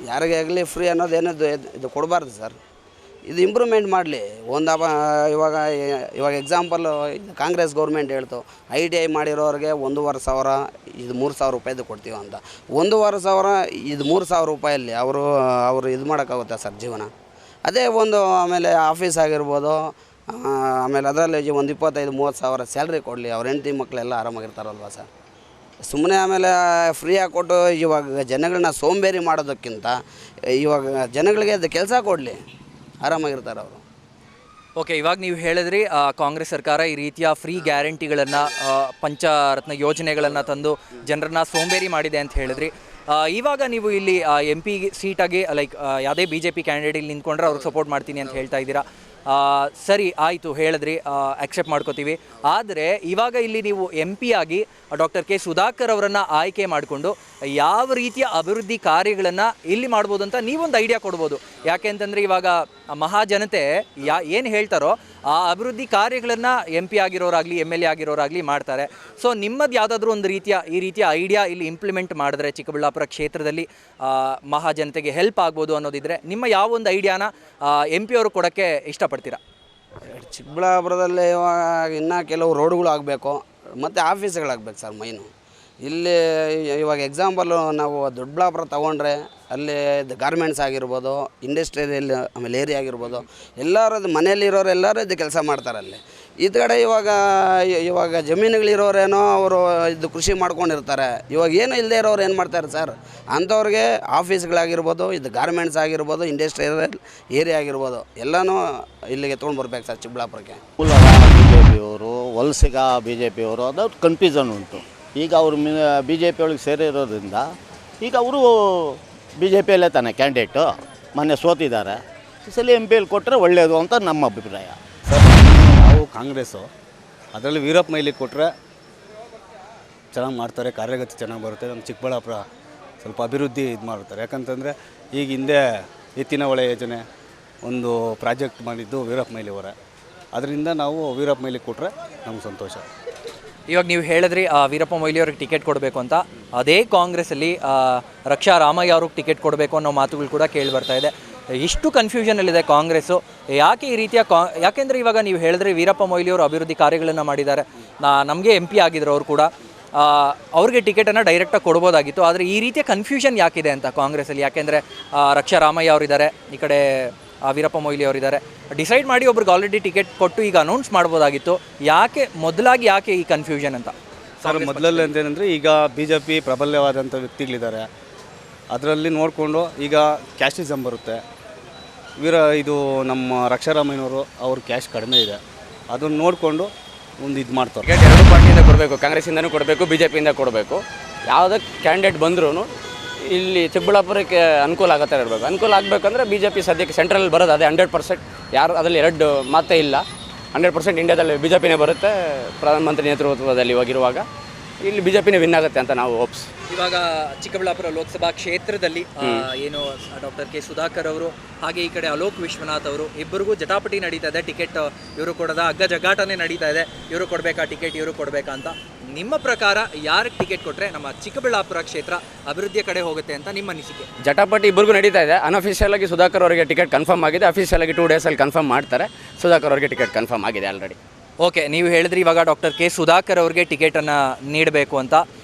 Speaker 7: ಯಾರಿಗೇ ಆಗಲಿ ಫ್ರೀ ಅನ್ನೋದೇನದು ಇದು ಕೊಡಬಾರ್ದು ಸರ್. ಇದು ಇಂಪ್ರೂವ್ಮೆಂಟ್ ಮಾಡಲಿ. ಇವಾಗ ಎಕ್ಸಾಂಪಲ್ಲು ಕಾಂಗ್ರೆಸ್ ಗೌರ್ಮೆಂಟ್ ಹೇಳ್ತು ITI ಮಾಡಿರೋರಿಗೆ 1,500 ಇದು 3,000 ರೂಪಾಯಿದು ಕೊಡ್ತೀವಿ ಅಂತ. 1,500 ಇದು 3,000 ರೂಪಾಯಲ್ಲಿ ಅವರು ಇದು ಮಾಡೋಕ್ಕಾಗುತ್ತೆ ಸರ್ ಜೀವನ. ಅದೇ ಆಮೇಲೆ ಆಫೀಸ್ ಆಗಿರ್ಬೋದು, ಆಮೇಲೆ ಅದರಲ್ಲಿ ಒಂದು 25-30 ಸಾವಿರ ಸ್ಯಾಲ್ರಿ ಕೊಡಲಿ, ಅವ್ರ ಹೆಂಡತಿ ಮಕ್ಕಳೆಲ್ಲ ಆರಾಮಾಗಿರ್ತಾರಲ್ವ ಸರ್. ಸುಮ್ಮನೆ ಆಮೇಲೆ ಫ್ರೀಯಾಗಿ ಕೊಟ್ಟು ಇವಾಗ ಜನಗಳನ್ನ ಸೋಂಬೇರಿ ಮಾಡೋದಕ್ಕಿಂತ ಇವಾಗ ಜನಗಳಿಗೆ ಅದು ಕೆಲಸ ಕೊಡಲಿ, ಆರಾಮಾಗಿರ್ತಾರೆ ಅವರು.
Speaker 1: ಓಕೆ, ಇವಾಗ ನೀವು ಹೇಳಿದ್ರಿ ಕಾಂಗ್ರೆಸ್ ಸರ್ಕಾರ ಈ ರೀತಿಯ ಫ್ರೀ ಗ್ಯಾರಂಟಿಗಳನ್ನು, ಪಂಚರತ್ನ ಯೋಜನೆಗಳನ್ನು ತಂದು ಜನರನ್ನ ಸೋಂಬೇರಿ ಮಾಡಿದೆ ಅಂತ ಹೇಳಿದ್ರಿ. ಇವಾಗ ನೀವು ಇಲ್ಲಿ MP ಸೀಟಾಗಿ ಲೈಕ್ ಯಾವುದೇ BJP ಕ್ಯಾಂಡಿಡೇಟ್ ಇಲ್ಲಿ ನಿಂತ್ಕೊಂಡ್ರೆ ಅವ್ರಿಗೆ ಸಪೋರ್ಟ್ ಮಾಡ್ತೀನಿ ಅಂತ ಹೇಳ್ತಾ ಇದ್ದೀರಾ. ಸರಿ, ಆಯಿತು, ಹೇಳಿದ್ರಿ, ಆಕ್ಸೆಪ್ಟ್ ಮಾಡ್ಕೋತೀವಿ. ಆದರೆ ಇವಾಗ ಇಲ್ಲಿ ನೀವು MP ಆಗಿ ಡಾಕ್ಟರ್ K ಸುಧಾಕರ್ ಅವರನ್ನು ಆಯ್ಕೆ ಮಾಡಿಕೊಂಡು ಯಾವ ರೀತಿಯ ಅಭಿವೃದ್ಧಿ ಕಾರ್ಯಗಳನ್ನು ಇಲ್ಲಿ ಮಾಡ್ಬೋದು ಅಂತ ನೀವೊಂದು ಐಡಿಯಾ ಕೊಡ್ಬೋದು. ಯಾಕೆ ಅಂತಂದರೆ ಇವಾಗ ಮಹಾಜನತೆ ಏನು ಹೇಳ್ತಾರೋ ಆ ಅಭಿವೃದ್ಧಿ ಕಾರ್ಯಗಳನ್ನು MP ಆಗಿರೋರಾಗಲಿ MLA ಆಗಿರೋರಾಗಲಿ ಮಾಡ್ತಾರೆ. ಸೊ ನಿಮ್ಮದು ಯಾವುದಾದ್ರೂ ಒಂದು ಈ ರೀತಿಯ ಐಡಿಯಾ ಇಲ್ಲಿ ಇಂಪ್ಲಿಮೆಂಟ್ ಮಾಡಿದ್ರೆ ಚಿಕ್ಕಬಳ್ಳಾಪುರ ಕ್ಷೇತ್ರದಲ್ಲಿ ಮಹಾಜನತೆಗೆ ಹೆಲ್ಪ್ ಆಗ್ಬೋದು ಅನ್ನೋದಿದ್ರೆ ನಿಮ್ಮ ಯಾವ ಒಂದು ಐಡಿಯಾನ MP ಅವರು ಕೊಡೋಕ್ಕೆ ಇಷ್ಟಪಡ್ತೀರಾ?
Speaker 7: ಚಿಕ್ಕಬಳ್ಳಾಪುರದಲ್ಲಿ ಇನ್ನೂ ಕೆಲವು ರೋಡ್ಗಳು ಆಗಬೇಕು ಮತ್ತು ಆಫೀಸ್ಗಳಾಗಬೇಕು ಸರ್. ಮೈನು ಇಲ್ಲಿ ಇವಾಗ ಎಕ್ಸಾಂಪಲ್ಲು ನಾವು ದೊಡ್ಡಬಳ್ಳಾಪುರ ತೊಗೊಂಡ್ರೆ ಅಲ್ಲಿ ಗಾರ್ಮೆಂಟ್ಸ್ ಆಗಿರ್ಬೋದು, ಇಂಡಸ್ಟ್ರಿಯಲ್ ಆಮೇಲೆ ಏರಿಯಾ ಆಗಿರ್ಬೋದು, ಎಲ್ಲರೂ ಮನೆಯಲ್ಲಿರೋರು ಎಲ್ಲರೂ ಇದು ಕೆಲಸ ಮಾಡ್ತಾರೆ ಅಲ್ಲಿ. ಈ ಕಡೆ ಇವಾಗ ಜಮೀನುಗಳಿರೋರೇನೋ ಅವರು ಇದು ಕೃಷಿ ಮಾಡ್ಕೊಂಡಿರ್ತಾರೆ. ಇವಾಗ ಏನು ಇಲ್ಲದೆ ಇರೋರು ಏನು ಮಾಡ್ತಾರೆ ಸರ್, ಅಂಥವ್ರಿಗೆ ಆಫೀಸ್ಗಳಾಗಿರ್ಬೋದು, ಇದು ಗಾರ್ಮೆಂಟ್ಸ್ ಆಗಿರ್ಬೋದು, ಇಂಡಸ್ಟ್ರಿಯಲ್ ಏರಿಯಾ ಆಗಿರ್ಬೋದು ಎಲ್ಲನೂ ಇಲ್ಲಿಗೆ ತೊಗೊಂಡು ಬರ್ಬೇಕು ಸರ್ ಚಿಕ್ಕಬಳ್ಳಾಪುರಕ್ಕೆ.
Speaker 9: BJPಯವರು ವಲಸಿಗ BJPಯವರು ಅದು ಕನ್ಫ್ಯೂಷನ್ ಉಂಟು. ಈಗ ಅವರು BJP ಒಳಗೆ ಸೇರಿರೋದ್ರಿಂದ ಈಗ ಅವರು BJPಯಲ್ಲೇ ತಾನೇ ಕ್ಯಾಂಡಿಡೇಟು, ಮೊನ್ನೆ ಸೋತಿದ್ದಾರೆ. ಈ ಸಲ MP ಕೊಟ್ಟರೆ ಒಳ್ಳೆಯದು ಅಂತ ನಮ್ಮ ಅಭಿಪ್ರಾಯ.
Speaker 10: ನಾವು ಕಾಂಗ್ರೆಸ್ಸು, ಅದರಲ್ಲಿ ವೀರಪ್ಪ ಮೊಯ್ಲಿ ಕೊಟ್ಟರೆ ಚೆನ್ನಾಗಿ ಮಾಡ್ತಾರೆ, ಕಾರ್ಯಗತಿ ಚೆನ್ನಾಗಿ ಬರುತ್ತೆ. ನಮ್ಮ ಚಿಕ್ಕಬಳ್ಳಾಪುರ ಸ್ವಲ್ಪ ಅಭಿವೃದ್ಧಿ ಇದು ಮಾಡ್ತಾರೆ. ಯಾಕಂತಂದರೆ ಈಗ ಹಿಂದೆ ಎತ್ತಿನ ಹೊಳೆ ಯೋಜನೆ ಒಂದು ಪ್ರಾಜೆಕ್ಟ್ ಮಾಡಿದ್ದು ವೀರಪ್ಪ ಮೊಯ್ಲಿ ಅವರೇ. ಅದರಿಂದ ನಾವು ವೀರಪ್ಪ ಮೊಯ್ಲಿ ಕೊಟ್ಟರೆ ನಮ್ಗೆ ಸಂತೋಷ.
Speaker 1: ಇವಾಗ ನೀವು ಹೇಳಿದ್ರಿ ವೀರಪ್ಪ ಮೊಯ್ಲಿ ಅವ್ರಿಗೆ ಟಿಕೆಟ್ ಕೊಡಬೇಕು ಅಂತ. ಅದೇ ಕಾಂಗ್ರೆಸ್ಸಲ್ಲಿ ರಕ್ಷಾ ರಾಮಯ್ಯ ಅವ್ರಿಗೆ ಟಿಕೆಟ್ ಕೊಡಬೇಕು ಅನ್ನೋ ಮಾತುಗಳು ಕೂಡ ಕೇಳಿ ಬರ್ತಾ ಇದೆ. ಇಷ್ಟು ಕನ್ಫ್ಯೂಷನಲ್ಲಿದೆ ಕಾಂಗ್ರೆಸ್ಸು. ಯಾಕೆ ಈ ರೀತಿಯ ಯಾಕೆಂದರೆ ಇವಾಗ ನೀವು ಹೇಳಿದ್ರೆ ವೀರಪ್ಪ ಮೊಯ್ಲಿ ಅವರು ಅಭಿವೃದ್ಧಿ ಕಾರ್ಯಗಳನ್ನು ಮಾಡಿದ್ದಾರೆ. ನಮಗೆ MP ಆಗಿದ್ರು ಅವರು ಕೂಡ. ಅವ್ರಿಗೆ ಟಿಕೆಟನ್ನು ಡೈರೆಕ್ಟಾಗಿ ಕೊಡ್ಬೋದಾಗಿತ್ತು. ಆದರೆ ಈ ರೀತಿಯ ಕನ್ಫ್ಯೂಷನ್ ಯಾಕಿದೆ ಅಂತ ಕಾಂಗ್ರೆಸ್ಸಲ್ಲಿ? ಯಾಕೆಂದರೆ ರಕ್ಷಾ ರಾಮಯ್ಯ ಅವರಿದ್ದಾರೆ, ಈ ಕಡೆ ವೀರಪ್ಪ ಮೊಯ್ಲಿ ಅವರಿದ್ದಾರೆ. ಡಿಸೈಡ್ ಮಾಡಿ ಒಬ್ರಿಗೆ ಆಲ್ರೆಡಿ ಟಿಕೆಟ್ ಕೊಟ್ಟು ಈಗ ಅನೌನ್ಸ್ ಮಾಡ್ಬೋದಾಗಿತ್ತು. ಯಾಕೆ ಈ ಕನ್ಫ್ಯೂಷನ್ ಅಂತ?
Speaker 10: ಸರ್, ಮೊದಲಲ್ಲಿ ಅಂತೇನೆಂದರೆ ಈಗ BJP ಪ್ರಬಲವಾದಂಥ ವ್ಯಕ್ತಿಗಳಿದ್ದಾರೆ. ಅದರಲ್ಲಿ ನೋಡಿಕೊಂಡು ಈಗ ಕ್ಯಾಸ್ಟಿಸಮ್ ಬರುತ್ತೆ. ಇದು ನಮ್ಮ ರಕ್ಷಾರಾಮಯ್ಯನವರು ಅವ್ರ ಕ್ಯಾಶ್ ಕಡಿಮೆ ಇದೆ, ಅದನ್ನು ನೋಡಿಕೊಂಡು ಒಂದು ಇದು ಮಾಡ್ತಾರೆ.
Speaker 11: ಎರಡು ಪಾರ್ಟಿಯಿಂದ ಕೊಡಬೇಕು, ಕಾಂಗ್ರೆಸ್ಸಿಂದನೂ ಕೊಡಬೇಕು, BJPಯಿಂದ ಕೊಡಬೇಕು. ಯಾವುದೇ ಕ್ಯಾಂಡಿಡೇಟ್ ಬಂದ್ರೂ ಇಲ್ಲಿ ಚಿಕ್ಕಬಳ್ಳಾಪುರಕ್ಕೆ ಅನುಕೂಲ ಆಗತ್ತೆ ಇರಬೇಕು. ಅನುಕೂಲ ಆಗಬೇಕಂದ್ರೆ BJP ಸದ್ಯಕ್ಕೆ ಸೆಂಟ್ರಲ್ ಬರೋದು ಅದೇ 100%. ಯಾರು ಅದರಲ್ಲಿ ಎರಡು ಮಾತೇ ಇಲ್ಲ. 100% ಇಂಡಿಯಾದಲ್ಲಿ BJPನೇ ಬರುತ್ತೆ ಪ್ರಧಾನಮಂತ್ರಿ ನೇತೃತ್ವದಲ್ಲಿ ಇವಾಗಿರುವಾಗ. ಇಲ್ಲಿ BJPನೇ ವಿನ್ ಆಗುತ್ತೆ ಅಂತ ನಾವು ಹೋಪ್ಸ್.
Speaker 1: ಇವಾಗ ಚಿಕ್ಕಬಳ್ಳಾಪುರ ಲೋಕಸಭಾ ಕ್ಷೇತ್ರದಲ್ಲಿ ಏನು ಡಾಕ್ಟರ್ K ಸುಧಾಕರ್ ಅವರು ಹಾಗೆ ಈ ಕಡೆ ಅಲೋಕ್ ವಿಶ್ವನಾಥ್ ಅವರು ಇಬ್ಬರಿಗೂ ಜಟಾಪಟಿ ನಡೀತಾ ಇದೆ. ಟಿಕೆಟ್ ಇವರು ಕೊಡೋದ ಅಗ್ಗ ಜಗಾಟನೇ ನಡೀತಾ ಇದೆ. ಇವರು ಕೊಡಬೇಕಾ ಟಿಕೆಟ್, ಇವರು ಕೊಡಬೇಕಾ ಅಂತ. ನಿಮ್ಮ ಪ್ರಕಾರ ಯಾರಿಗೆ ಟಿಕೆಟ್ ಕೊಟ್ಟರೆ ನಮ್ಮ ಚಿಕ್ಕಬಳ್ಳಾಪುರ ಕ್ಷೇತ್ರ ಅಭಿವೃದ್ಧಿಯ ಕಡೆ ಹೋಗುತ್ತೆ ಅಂತ ನಿಮ್ಮ ಅನಿಸಿಕೆ?
Speaker 11: ಜಟಾಪಟಿ ಇಬ್ಬರಿಗೂ ನಡೀತಾ ಇದೆ. ಅನ್ಅಫಿಷಿಯಲ್ ಆಗಿ ಸುಧಾಕರ್ ಅವರಿಗೆ ಟಿಕೆಟ್ ಕನ್ಫರ್ಮ್ ಆಗಿದೆ. ಅಫಿಷಿಯಲ್ ಆಗಿ 2 ಡೇಸಲ್ಲಿ ಕನ್ಫರ್ಮ್ ಮಾಡ್ತಾರೆ. ಸುಧಾಕರ್ ಅವರಿಗೆ ಟಿಕೆಟ್ ಕನ್ಫರ್ಮ್ ಆಗಿದೆ ಆಲ್ರೆಡಿ.
Speaker 1: ಓಕೆ, ನೀವು ಹೇಳಿದ್ರಿ ಇವಾಗ ಡಾಕ್ಟರ್ K ಸುಧಾಕರ್ ಅವ್ರಿಗೆ ಟಿಕೆಟನ್ನು ನೀಡಬೇಕು ಅಂತ.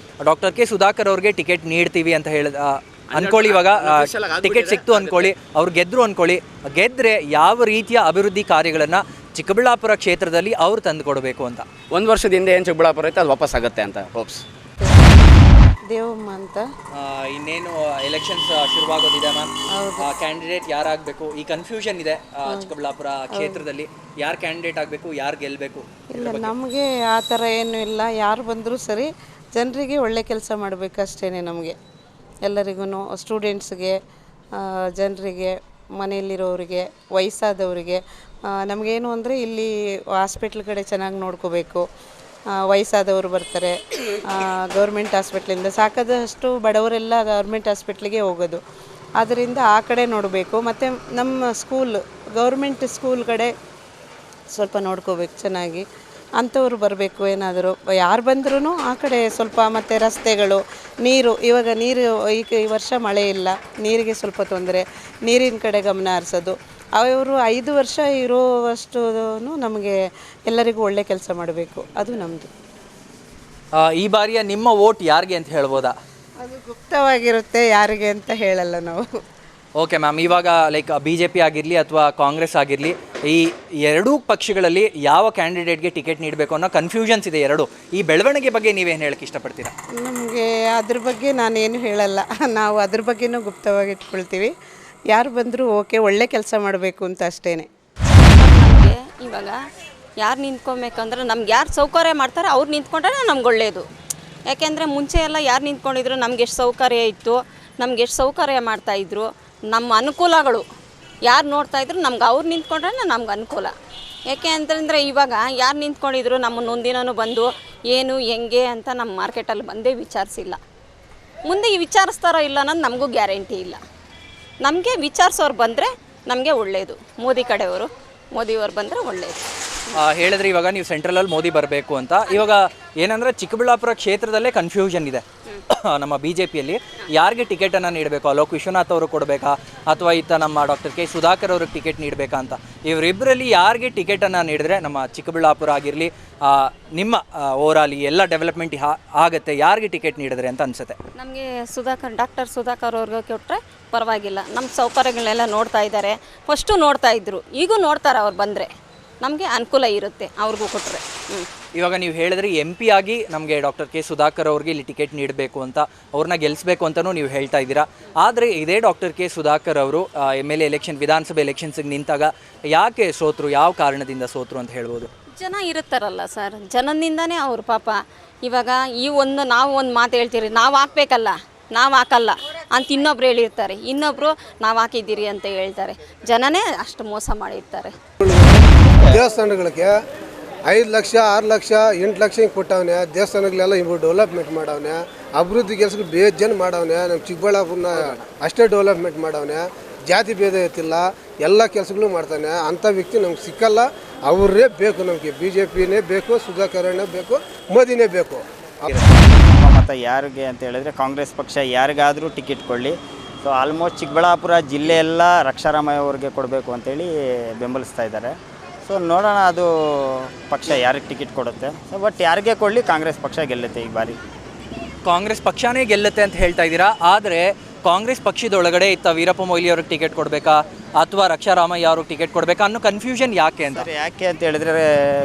Speaker 1: ಡಾಕ್ಟರ್ K ಸುಧಾಕರ್ ಅವ್ರಿಗೆ ಟಿಕೆಟ್ ನೀಡ್ತೀವಿ ಅಂತ ಅನ್ಕೊಳ್ಳಿ. ಇವಾಗ ಟಿಕೆಟ್ ಸಿಕ್ತು ಅನ್ಕೊಳ್ಳಿ, ಅವ್ರು ಗೆದ್ರು ಅನ್ಕೊಳ್ಳಿ. ಗೆದ್ರೆ ಯಾವ ರೀತಿಯ ಅಭಿವೃದ್ಧಿ ಕಾರ್ಯಗಳನ್ನು ಚಿಕ್ಕಬಳ್ಳಾಪುರ ಕ್ಷೇತ್ರದಲ್ಲಿ ಅವ್ರು ತಂದು ಕೊಡಬೇಕು ಅಂತ?
Speaker 11: 1 ವರ್ಷದ ಹಿಂದೆ ಏನು ಚಿಕ್ಕಬಳ್ಳಾಪುರ ಐತೆ ಅದು ವಾಪಸ್ ಆಗುತ್ತೆ ಅಂತ ಹೋಪ್ಸ್.
Speaker 12: ದೇವಮ್ಮ ಅಂತ.
Speaker 1: ಇನ್ನೇನು ಎಲೆಕ್ಷನ್ಸ್ ಶುರುವಾಗೋದಿದೆ ಮ್ಯಾಮ್. ಕ್ಯಾಂಡಿಡೇಟ್ ಯಾರಾಗಬೇಕು ಈ ಕನ್ಫ್ಯೂಷನ್ ಇದೆ ಚಿಕ್ಕಬಳ್ಳಾಪುರ ಕ್ಷೇತ್ರದಲ್ಲಿ. ಯಾರು ಕ್ಯಾಂಡಿಡೇಟ್ ಆಗಬೇಕು, ಯಾರು ಗೆಲ್ಲಬೇಕು?
Speaker 12: ಇಲ್ಲ, ನಮಗೆ ಆ ಥರ ಏನೂ ಇಲ್ಲ. ಯಾರು ಬಂದರೂ ಸರಿ, ಜನರಿಗೆ ಒಳ್ಳೆ ಕೆಲಸ ಮಾಡಬೇಕು ಅಷ್ಟೇ. ನಮಗೆ ಎಲ್ಲರಿಗೂ, ಸ್ಟೂಡೆಂಟ್ಸ್ಗೆ, ಜನರಿಗೆ, ಮನೆಯಲ್ಲಿರೋರಿಗೆ, ವಯಸ್ಸಾದವರಿಗೆ. ನಮಗೇನು ಅಂದರೆ ಇಲ್ಲಿ ಹಾಸ್ಪಿಟ್ಲ್ ಕಡೆ ಚೆನ್ನಾಗಿ ನೋಡ್ಕೋಬೇಕು. ವಯಸ್ಸಾದವರು ಬರ್ತಾರೆ ಗೌರ್ಮೆಂಟ್ ಹಾಸ್ಪಿಟ್ಲಿಂದ, ಸಾಕಾದಷ್ಟು ಬಡವರೆಲ್ಲ ಗೌರ್ಮೆಂಟ್ ಹಾಸ್ಪಿಟ್ಲಿಗೆ ಹೋಗೋದು. ಆದ್ದರಿಂದ ಆ ಕಡೆ ನೋಡಬೇಕು. ಮತ್ತು ನಮ್ಮ ಗೌರ್ಮೆಂಟ್ ಸ್ಕೂಲ್ ಕಡೆ ಸ್ವಲ್ಪ ನೋಡ್ಕೋಬೇಕು ಚೆನ್ನಾಗಿ. ಅಂಥವ್ರು ಬರಬೇಕು. ಏನಾದರೂ ಯಾರು ಬಂದ್ರೂ ಆ ಕಡೆ ಸ್ವಲ್ಪ. ಮತ್ತು ರಸ್ತೆಗಳು, ನೀರು, ಇವಾಗ ನೀರು ಈ ವರ್ಷ ಮಳೆ ಇಲ್ಲ, ನೀರಿಗೆ ಸ್ವಲ್ಪ ತೊಂದರೆ. ನೀರಿನ ಕಡೆ ಗಮನ ಹರಿಸೋದು. ಅವರು 5 ವರ್ಷ ಇರೋವಷ್ಟು ನಮಗೆ ಎಲ್ಲರಿಗೂ ಒಳ್ಳೆ ಕೆಲಸ ಮಾಡಬೇಕು, ಅದು ನಮ್ಮದು.
Speaker 1: ಈ ಬಾರಿಯ ನಿಮ್ಮ ವೋಟ್ ಯಾರಿಗೆ ಅಂತ ಹೇಳ್ಬೋದಾ?
Speaker 12: ಅದು ಗುಪ್ತವಾಗಿರುತ್ತೆ, ಯಾರಿಗೆ ಅಂತ ಹೇಳಲ್ಲ ನಾವು.
Speaker 1: ಓಕೆ ಮ್ಯಾಮ್, ಇವಾಗ ಲೈಕ್ BJP ಆಗಿರಲಿ ಅಥವಾ ಕಾಂಗ್ರೆಸ್ ಆಗಿರಲಿ, ಈ ಎರಡೂ ಪಕ್ಷಗಳಲ್ಲಿ ಯಾವ ಕ್ಯಾಂಡಿಡೇಟ್ಗೆ ಟಿಕೆಟ್ ನೀಡಬೇಕು ಅನ್ನೋ ಕನ್ಫ್ಯೂಷನ್ಸ್ ಇದೆ ಎರಡು. ಈ ಬೆಳವಣಿಗೆ ಬಗ್ಗೆ ನೀವೇನು ಹೇಳಕ್ಕೆ ಇಷ್ಟಪಡ್ತೀರಾ?
Speaker 12: ನಮಗೆ ಅದ್ರ ಬಗ್ಗೆ ನಾನೇನು ಹೇಳಲ್ಲ. ನಾವು ಅದ್ರ ಬಗ್ಗೆನೂ ಗುಪ್ತವಾಗಿ ಇಟ್ಕೊಳ್ತೀವಿ. ಯಾರು ಬಂದರೂ ಓಕೆ, ಒಳ್ಳೆ ಕೆಲಸ ಮಾಡಬೇಕು ಅಂತ ಅಷ್ಟೇ.
Speaker 13: ನಮಗೆ ಇವಾಗ ಯಾರು ನಿಂತ್ಕೊಬೇಕಂದ್ರೆ ನಮ್ಗೆ ಯಾರು ಸೌಕರ್ಯ ಮಾಡ್ತಾರೆ ಅವ್ರು ನಿಂತ್ಕೊಂಡ್ರೆ ನಮ್ಗೆ ಒಳ್ಳೆಯದು. ಯಾಕೆಂದರೆ ಮುಂಚೆ ಎಲ್ಲ ಯಾರು ನಿಂತ್ಕೊಂಡಿದ್ರು, ನಮ್ಗೆ ಎಷ್ಟು ಸೌಕರ್ಯ ಇತ್ತು, ನಮ್ಗೆ ಎಷ್ಟು ಸೌಕರ್ಯ ಮಾಡ್ತಾಯಿದ್ರು, ನಮ್ಮ ಅನುಕೂಲಗಳು ಯಾರು ನೋಡ್ತಾಯಿದ್ರು, ನಮ್ಗೆ ಅವ್ರು ನಿಂತ್ಕೊಂಡ್ರೆ ನಮ್ಗೆ ಅನುಕೂಲ. ಯಾಕೆ ಅಂತಂದರೆ ಇವಾಗ ಯಾರು ನಿಂತ್ಕೊಂಡಿದ್ರು ನಮ್ಮನ್ನು ಒಂದಿನೂ ಬಂದು ಏನು ಹೆಂಗೆ ಅಂತ ನಮ್ಮ ಮಾರ್ಕೆಟಲ್ಲಿ ಬಂದೇ ವಿಚಾರಿಸಿಲ್ಲ. ಮುಂದೆ ಈ ವಿಚಾರಿಸ್ತಾರೋ ಇಲ್ಲ ಅನ್ನೋದು ನಮಗೂ ಗ್ಯಾರಂಟಿ ಇಲ್ಲ. ನಮಗೆ ವಿಚಾರಿಸೋರು ಬಂದರೆ ನಮಗೆ ಒಳ್ಳೆಯದು. ಮೋದಿಯವರು ಬಂದರೆ ಒಳ್ಳೆಯದು.
Speaker 1: ಹೇಳಿದ್ರೆ ಇವಾಗ ನೀವು ಸೆಂಟ್ರಲಲ್ಲಿ ಮೋದಿ ಬರಬೇಕು ಅಂತ. ಇವಾಗ ಏನಂದರೆ ಚಿಕ್ಕಬಳ್ಳಾಪುರ ಕ್ಷೇತ್ರದಲ್ಲೇ ಕನ್ಫ್ಯೂಷನ್ ಇದೆ. ನಮ್ಮ BJPಯಲ್ಲಿ ಯಾರಿಗೆ ಟಿಕೆಟನ್ನು ನೀಡಬೇಕು? ಅಲೋಕ್ ವಿಶ್ವನಾಥ್ ಅವರು ಕೊಡಬೇಕಾ ಅಥವಾ ನಮ್ಮ ಡಾಕ್ಟರ್ ಕೆ ಸುಧಾಕರ್ ಅವ್ರಿಗೆ ಟಿಕೆಟ್ ನೀಡಬೇಕಾ ಅಂತ. ಇವರಿಬ್ಬರಲ್ಲಿ ಯಾರಿಗೆ ಟಿಕೆಟನ್ನು ನೀಡಿದ್ರೆ ನಮ್ಮ ಚಿಕ್ಕಬಳ್ಳಾಪುರ ಆಗಿರಲಿ, ನಿಮ್ಮ ಓವರಾಲ್ ಎಲ್ಲ ಡೆವಲಪ್ಮೆಂಟ್ ಆಗುತ್ತೆ, ಯಾರಿಗೆ ಟಿಕೆಟ್ ನೀಡಿದ್ರೆ ಅಂತ ಅನಿಸುತ್ತೆ?
Speaker 13: ನಮಗೆ ಡಾಕ್ಟರ್ ಸುಧಾಕರ್ ಅವ್ರಿಗೆ ಕೊಟ್ಟರೆ ಪರವಾಗಿಲ್ಲ. ನಮ್ಮ ಸೌಕರ್ಯಗಳನ್ನೆಲ್ಲ ನೋಡ್ತಾ ಇದ್ದಾರೆ. ಫಸ್ಟು ನೋಡ್ತಾ ಇದ್ರು, ಈಗೂ ನೋಡ್ತಾರೆ. ಅವ್ರು ಬಂದರೆ ನಮಗೆ ಅನುಕೂಲ ಇರುತ್ತೆ ಅವ್ರಿಗೂ ಕೊಟ್ಟರೆ.
Speaker 1: ಇವಾಗ ನೀವು ಹೇಳಿದ್ರಿ MP ಆಗಿ ನಮಗೆ ಡಾಕ್ಟರ್ ಕೆ ಸುಧಾಕರ್ ಅವ್ರಿಗೆ ಇಲ್ಲಿ ಟಿಕೆಟ್ ನೀಡಬೇಕು ಅಂತ, ಅವ್ರನ್ನ ಗೆಲ್ಲಿಸಬೇಕು ಅಂತಲೂ ನೀವು ಹೇಳ್ತಾ ಇದ್ದೀರಾ. ಆದರೆ ಇದೇ ಡಾಕ್ಟರ್ ಕೆ ಸುಧಾಕರ್ ಅವರು MLA ಎಲೆಕ್ಷನ್, ವಿಧಾನಸಭೆ ಎಲೆಕ್ಷನ್ಸಿಗೆ ನಿಂತಾಗ ಯಾಕೆ ಸೋತರು, ಯಾವ ಕಾರಣದಿಂದ ಸೋತರು ಅಂತ ಹೇಳ್ಬೋದು?
Speaker 13: ಜನ ಇರುತ್ತಾರಲ್ಲ ಸರ್, ಜನದಿಂದನೇ ಅವರು ಪಾಪ. ಇವಾಗ ನಾವು ಒಂದು ಮಾತು ಹೇಳ್ತೀರಿ, ನಾವು ಹಾಕ್ಬೇಕಲ್ಲ, ನಾವು ಹಾಕಲ್ಲ ಅಂತ ಇನ್ನೊಬ್ರು ಹೇಳಿರ್ತಾರೆ, ಇನ್ನೊಬ್ರು ನಾವು ಹಾಕಿದ್ದೀರಿ ಅಂತ ಹೇಳ್ತಾರೆ. ಜನನೇ ಅಷ್ಟು ಮೋಸ ಮಾಡಿರ್ತಾರೆ.
Speaker 14: ದೇವಸ್ಥಾನಗಳಿಗೆ 5 ಲಕ್ಷ 6 ಲಕ್ಷ 8 ಲಕ್ಷ ಹಿಂಗೆ ಕೊಟ್ಟವನೆ. ದೇವಸ್ಥಾನಗಳೆಲ್ಲ ಇವು ಡೆವಲಪ್ಮೆಂಟ್ ಮಾಡವನೆ, ಅಭಿವೃದ್ಧಿ ಕೆಲಸಗಳು ಬೇಜನ್ ಮಾಡವನೆ. ನಮ್ಮ ಚಿಕ್ಕಬಳ್ಳಾಪುರನ ಅಷ್ಟೇ ಡೆವಲಪ್ಮೆಂಟ್ ಮಾಡವನೆ. ಜಾತಿ ಭೇದ ಇರ್ತಿಲ್ಲ, ಎಲ್ಲ ಕೆಲಸಗಳು ಮಾಡ್ತಾನೆ. ಅಂಥ ವ್ಯಕ್ತಿ ನಮ್ಗೆ ಸಿಕ್ಕಲ್ಲ. ಅವರೇ ಬೇಕು ನಮಗೆ. BJPನೇ ಬೇಕು, ಸುಧಾಕರನೇ ಬೇಕು, ಮೋದಿನೇ ಬೇಕು.
Speaker 15: ಮತ್ತು ಯಾರಿಗೆ ಅಂತ ಹೇಳಿದ್ರೆ ಕಾಂಗ್ರೆಸ್ ಪಕ್ಷ ಯಾರಿಗಾದರೂ ಟಿಕೆಟ್ ಕೊಡಲಿ. ಸೊ ಆಲ್ಮೋಸ್ಟ್ ಚಿಕ್ಕಬಳ್ಳಾಪುರ ಜಿಲ್ಲೆ ಎಲ್ಲ ರಕ್ಷಾರಾಮಯ್ಯ ಅವ್ರಿಗೆ ಕೊಡಬೇಕು ಅಂತೇಳಿ ಬೆಂಬಲಿಸ್ತಾ ಇದ್ದಾರೆ. ಸೊ ನೋಡೋಣ ಅದು ಪಕ್ಷ ಯಾರಿಗೆ ಟಿಕೆಟ್ ಕೊಡುತ್ತೆ. ಸೊ ಬಟ್ ಯಾರಿಗೆ ಕೊಡಲಿ ಕಾಂಗ್ರೆಸ್ ಪಕ್ಷ ಗೆಲ್ಲುತ್ತೆ ಈ ಬಾರಿ.
Speaker 1: ಕಾಂಗ್ರೆಸ್ ಪಕ್ಷನೇ ಗೆಲ್ಲುತ್ತೆ ಅಂತ ಹೇಳ್ತಾ ಇದ್ದೀರಾ. ಆದರೆ ಕಾಂಗ್ರೆಸ್ ಪಕ್ಷದೊಳಗಡೆ ವೀರಪ್ಪ ಮೊಯ್ಲಿ ಅವ್ರಿಗೆ ಟಿಕೆಟ್ ಕೊಡಬೇಕಾ ಅಥವಾ ರಕ್ಷಾರಾಮಯ್ಯ ಅವ್ರಿಗೆ ಟಿಕೆಟ್ ಕೊಡಬೇಕಾ ಅನ್ನೋ ಕನ್ಫ್ಯೂಷನ್ ಯಾಕೆ ಅಂತ?
Speaker 15: ಯಾಕೆ ಅಂತ ಹೇಳಿದ್ರೆ